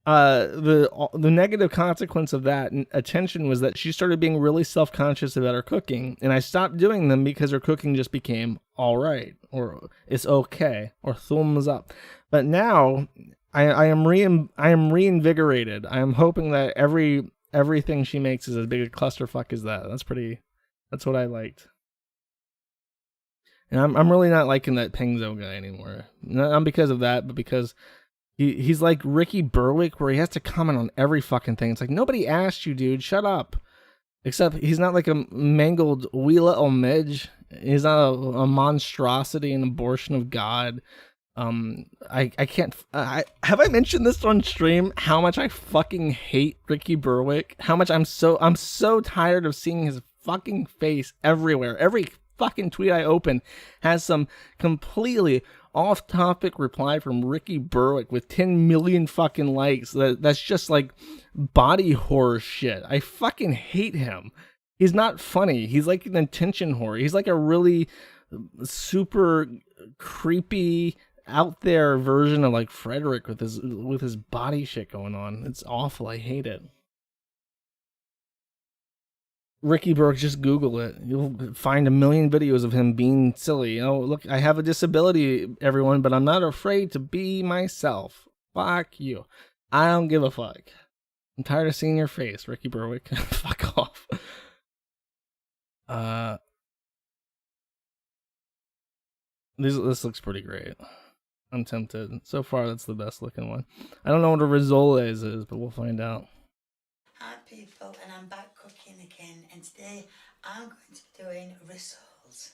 the negative consequence of that attention was that she started being really self-conscious about her cooking, and I stopped doing them because her cooking just became all right, or it's okay, or thumbs up. But now I am reinvigorated. I am hoping that everything she makes is as big a clusterfuck as that. That's what I liked. And I'm really not liking that Pengzo guy anymore. Not because of that, but because he's like Ricky Berwick, where he has to comment on every fucking thing. It's like, nobody asked you, dude. Shut up. Except he's not like a mangled wee little midge. He's not a monstrosity, an abortion of God. I can't. Have I mentioned this on stream? How much I fucking hate Ricky Berwick. How much I'm so tired of seeing his fucking face everywhere. Every fucking tweet I open has some completely off-topic reply from Ricky Berwick with 10 million fucking likes. That's just like body horror shit. I fucking hate him. He's not funny. He's like an attention whore. He's like a really super creepy out there version of like Frederick with his body shit going on. It's awful. I hate it. Ricky Burke, just Google it. You'll find a million videos of him being silly. Oh, look, I have a disability, everyone, but I'm not afraid to be myself. Fuck you. I don't give a fuck. I'm tired of seeing your face, Ricky Berwick. Fuck off. This looks pretty great. I'm tempted. So far, that's the best looking one. I don't know what a Rizzoli's is, but we'll find out. Hi people, and I'm back cooking again, and today I'm going to be doing rissoles.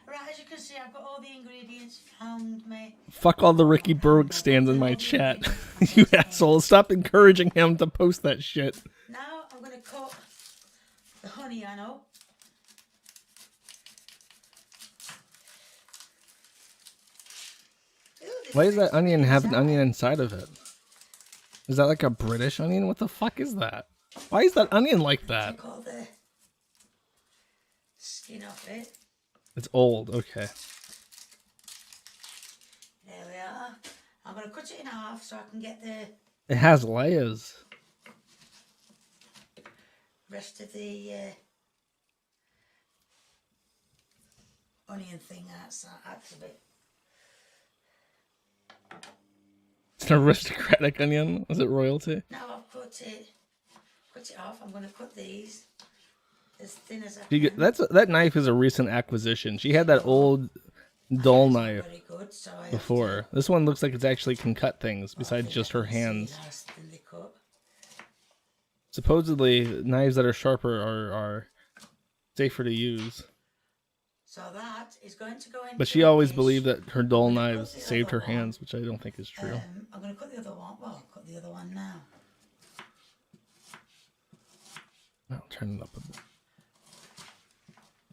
Right, as you can see, I've got all the ingredients found me. Fuck all the Ricky Berwick stands in my chat. You asshole. Stop encouraging him to post that shit. Now I'm going to cut the honey on up. Why does that onion have an onion inside of it? Is that like a British onion? What the fuck is that? Why is that onion like that? Take all the skin off it. It's old, okay. There we are. I'm going to cut it in half so I can get the It has layers. rest of the onion thing outside of it. It's an aristocratic onion. Is it royalty? Now I've cut it off. I'm going to cut these as thin as I can. That knife is a recent acquisition. She had that old dull knife Very good, so I before. This one looks like it's actually can cut things besides just her hands. Supposedly, knives that are sharper are safer to use. So that is going to go into But she always believed that her dull knives saved her hands, which I don't think is true. I'm going to cut the other one. Well, I'll cut the other one now. I'll turn it up a bit.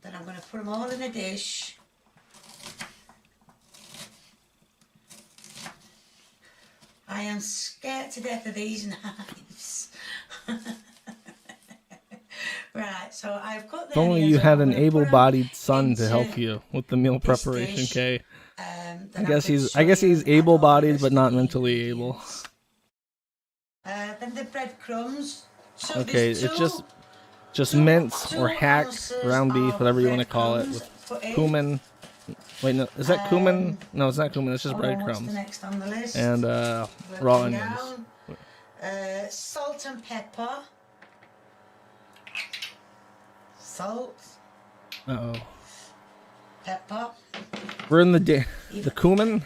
Then I'm going to put them all in a dish. I am scared to death of these knives. Right, so I've cut the If only you had an able-bodied son to help you with the meal preparation, Kay. I guess he's able-bodied but not mentally able. Then the breadcrumbs. So Okay, it's just mince or hacked ground beef, whatever you want to call it, with cumin. Wait, no, is that cumin? No, it's not cumin. It's just breadcrumbs. The next on the list? And raw onions. Salt and pepper. Salt. Uh-oh. Pepper. We're in the cumin.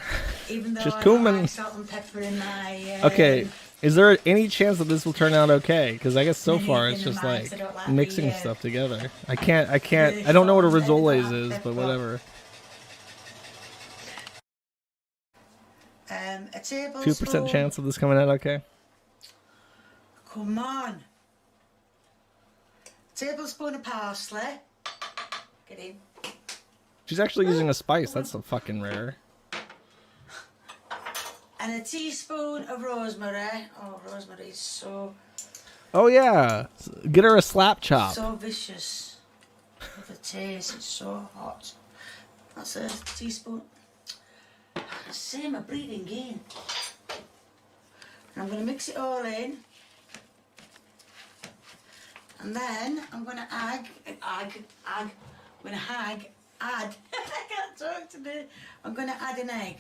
Even though Just I cumin. don't like salt and pepper in my... Okay, is there any chance that this will turn out okay? Because I guess so Many far it's in the just minds like that don't like mixing the, stuff together. I don't know what a Rizzoli's is, but whatever. A tablespoon. 2% chance of this coming out okay? Come on. Tablespoon of parsley. Get in. She's actually using a spice. That's so fucking rare. And a teaspoon of rosemary. Oh, rosemary is so Oh yeah, get her a slap chop. so vicious. With the taste, it's so hot. That's a teaspoon. Same a breathing game. And I'm going to mix it all in. And then I'm going to add. I can't talk today. I'm going to add an egg.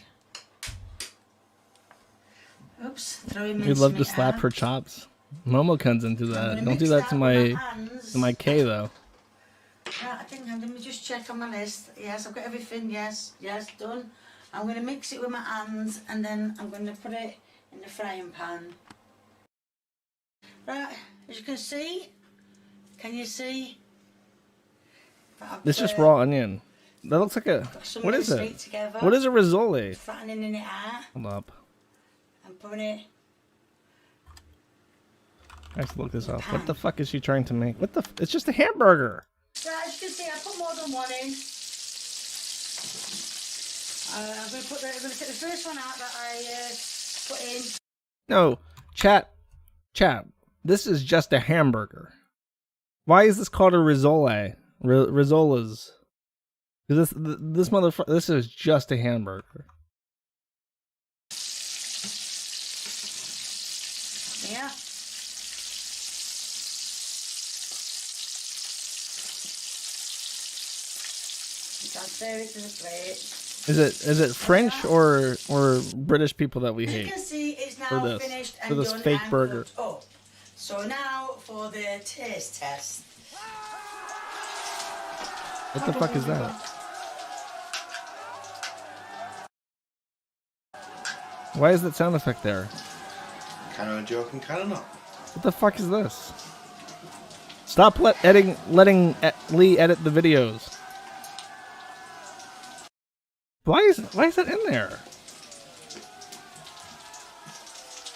Oops, throwing We'd love to mincemeat slap out. her chops. Momo comes into I'm that. gonna Don't mix do that to with my hands. K though. Right, I think let me just check on my list. Yes, I've got everything. Yes, done. I'm going to mix it with my hands and then I'm going to put it in the frying pan. Right, as you can see, can you see? This is just raw onion. That looks like a. What is it? Together, What is a rizzoli? fattening it out Hold up. and putting it. I have to look this up. What the fuck is she trying to make? What the? It's just a hamburger. Right, as you can see, I put more than one in. I'm going to take the first one out that I put in. No, chat. This is just a hamburger. Why is this called a risole? Risoles. This motherfucker. This is just a hamburger. Yeah. Transfer it to the plate. Is it French or British people that we You hate can see it's now for this finished and for this done fake and burger? cooked up. So now for the taste test. What the fuck is that? Why is that sound effect there? Kind of a joke and kind of not. What the fuck is this? Stop letting Lee edit the videos. Why is that in there?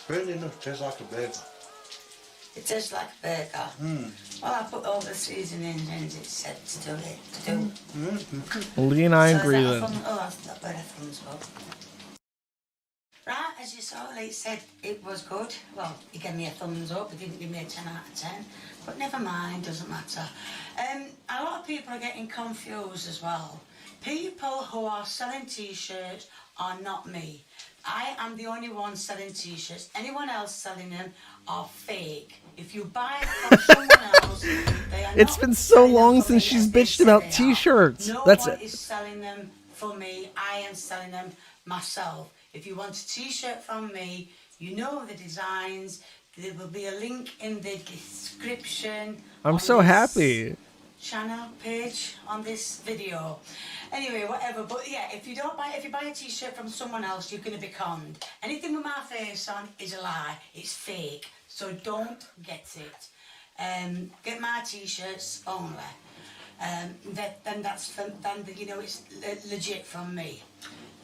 Weirdly enough, tastes like a burger. It tastes like a burger. Well, I put all the seasonings in as it said to do. Lee and I So agree is that a then. that's not bad, a thumbs up. Right, as you saw, Lee said it was good. Well, he gave me a thumbs up, he didn't give me a 10 out of 10. But never mind, doesn't matter. A lot of people are getting confused as well. People who are selling t-shirts are not me. I am the only one selling t-shirts. Anyone else selling them are fake. If you buy from someone else, they are It's not been so selling them long for since me she's as they bitched say about they are. t-shirts. No That's one it. is selling them for me. I am selling them myself. If you want a t-shirt from me, you know the designs. There will be a link in the description. I'm on so this happy. channel page on this video. Anyway, whatever. But yeah, if you buy a t-shirt from someone else, you're gonna be conned. Anything with my face on is a lie. It's fake. So don't get it. Get my t-shirts only. Then it's legit from me.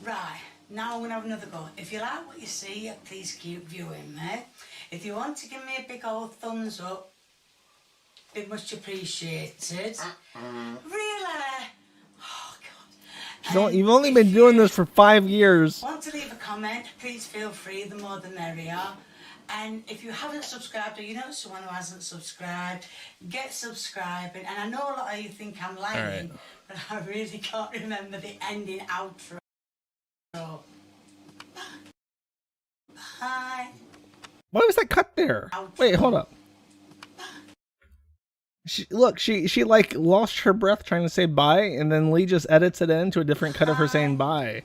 Right. Now I'm going to have another go. If you like what you see, please keep viewing me. If you want to give me a big old thumbs up, be much appreciated. Really? Oh, God. You've only been doing this for 5 years. Want to leave a comment, please feel free, the more the merrier. And if you haven't subscribed or you know someone who hasn't subscribed, get subscribing. And I know a lot of you think I'm lying, but I really can't remember the ending outro. Bye. Why was that cut there? Wait, hold up. She like lost her breath trying to say bye, and then Lee just edits it into a different cut of her saying bye,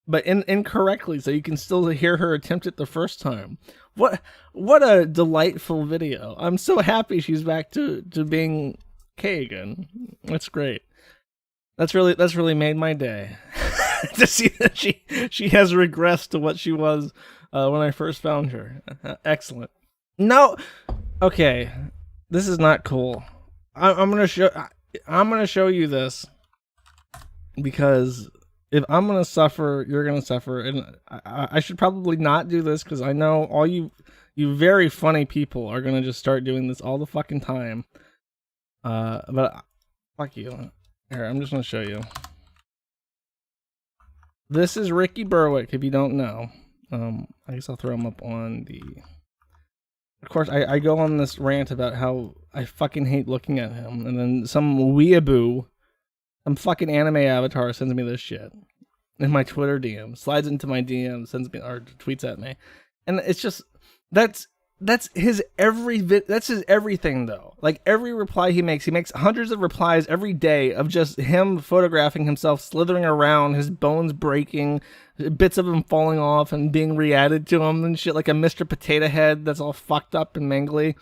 but incorrectly, so you can still hear her attempt it the first time. What a delightful video! I'm so happy she's back to being Kay again. That's great. That's really made my day. To see that she has regressed to what she was when I first found her. Excellent. No, okay, this is not cool. I'm gonna show you this because if I'm gonna suffer, you're gonna suffer, and I should probably not do this because I know all you very funny people are gonna just start doing this all the fucking time. But fuck you. Here, I'm just gonna show you. This is Ricky Berwick, if you don't know. I guess I'll throw him up on the... Of course, I go on this rant about how I fucking hate looking at him, and then some weeaboo, some fucking anime avatar sends me this shit in my Twitter DM, slides into my DM, sends me, or tweets at me, and it's just, that's his that's his everything though. Like every reply he makes hundreds of replies every day of just him photographing himself slithering around, his bones breaking, bits of him falling off and being re-added to him and shit, like a Mr. Potato Head that's all fucked up and mangly.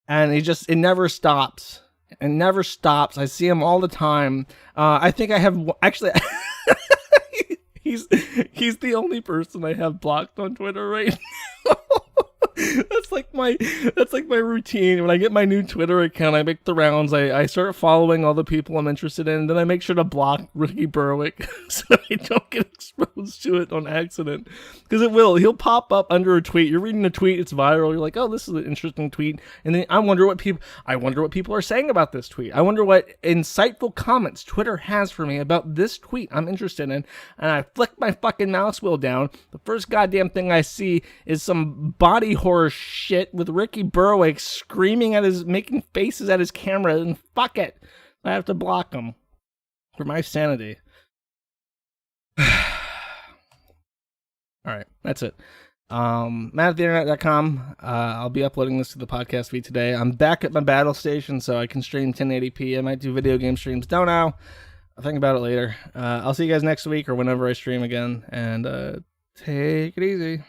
And it never stops. It never stops. I see him all the time. I think I have, actually, he's the only person I have blocked on Twitter right now. That's like my routine. When I get my new Twitter account, I make the rounds. I start following all the people I'm interested in, and then I make sure to block Ricky Berwick so I don't get exposed to it on accident. Because he'll pop up under a tweet. You're reading a tweet, it's viral. You're like, oh, this is an interesting tweet, and then I wonder what people are saying about this tweet. I wonder what insightful comments Twitter has for me about this tweet I'm interested in, and I flick my fucking mouse wheel down. The first goddamn thing I see is some body horror shit with Ricky Berwick screaming making faces at his camera, and fuck it, I have to block him for my sanity. All right, that's it. MattAtTheInternet.com. I'll be uploading this to the podcast feed today. I'm back at my battle station, so I can stream 1080p. I might do video game streams. Don't know. I'll think about it later. I'll see you guys next week or whenever I stream again, and take it easy.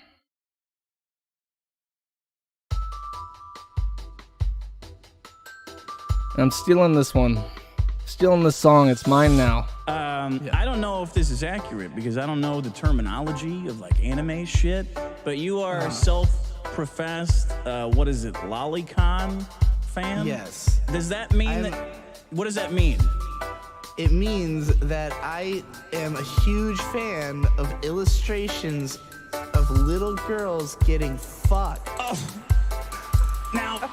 I'm stealing this one. Stealing this song. It's mine now. I don't know if this is accurate because I don't know the terminology of like anime shit, but you are self-professed, what is it, lolicon fan? Yes. Does that mean what does that mean? It means that I am a huge fan of illustrations of little girls getting fucked. Oh. Now...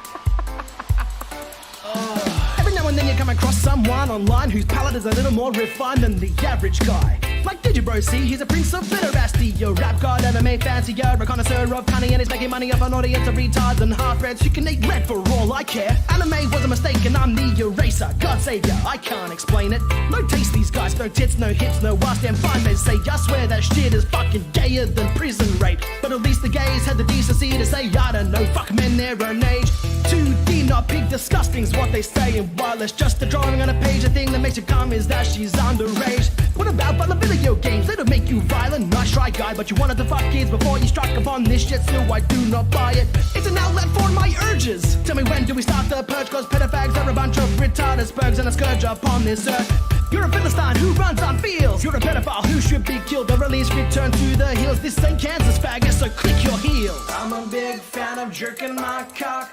Every now and then you come across someone online whose palate is a little more refined than the average guy. Like, did you bro see? He's a prince of literasti, a rap god, anime fancier, a connoisseur of cunning, and he's making money off an audience of retards and half-breeds who can eat lead for all I care. Anime was a mistake and I'm the eraser, God savior, I can't explain it. No taste these guys, no tits, no hips, no ass, damn fine they say. I swear that shit is fucking gayer than prison rape. But at least the gays had the decency to say, I don't know, fuck men their own age. 2D, not big, disgusting's what they say. And while it's just a drawing on a page, the thing that makes you come is that she's underage. What about the video games? They don't make you violent, nice try guy, but you wanted to fuck kids before you struck upon this shit, so I do not buy it. It's an outlet for my urges. Tell me when do we start the purge, cause pedophags are a bunch of retarded spurgs and a scourge upon this earth. You're a Philistine who runs on fields. You're a pedophile who should be killed. The release return to the hills. This ain't Kansas faggot, so click your heels. I'm a big fan of jerking my cock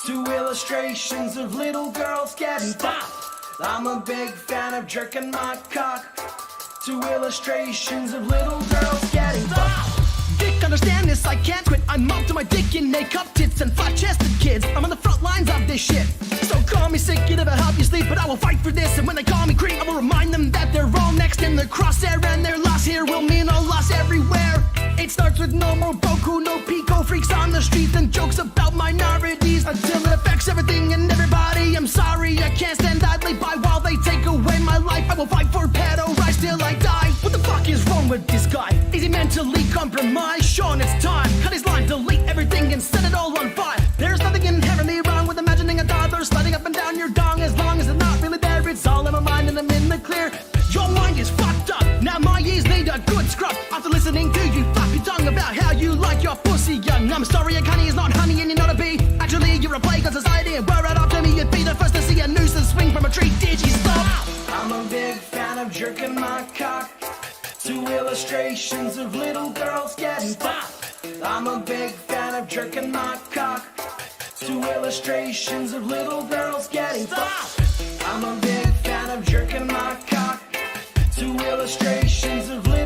to illustrations of little girls getting fucked. I'm a big fan of jerking my cock to illustrations of little girls getting fucked. Dick, understand this, I can't quit. I'm up to my dick in cup tits and flat-chested kids. I'm on the front lines of this shit. So call me sick, you never help you sleep, but I will fight for this. And when they call me creep, I will remind them that they're all next in the crosshair, and their loss here will mean a loss everywhere. It starts with no more Boku, no Pico freaks on the street, and jokes about minorities until it affects everything and everybody. I'm sorry, I can't stand idly by while they take away my life. I will fight for pedo rights till I die. What the fuck is wrong with this guy? Is he mentally compromised? Sean, it's time. Cut his line, delete everything and set it all on fire. There's nothing inherently wrong with imagining a toddler sliding up and down your dong, as long as it's not really there. It's all in my mind and I'm in the clear. Your mind is fucked up. Now my ears need a good scrub after listening to you flap your tongue about how you like your pussy young. I'm sorry, a honey is not honey and you're not a bee. Actually, you're a plague on society, and were it up to me, you'd be the first to see a noose swing from a tree. Did you stop? I'm a big fan of jerking my cock to illustrations of little girls getting fucked. I'm a big fan of jerking my cock to illustrations of little girls getting fucked. I'm a big fan of jerking my cock to illustrations of little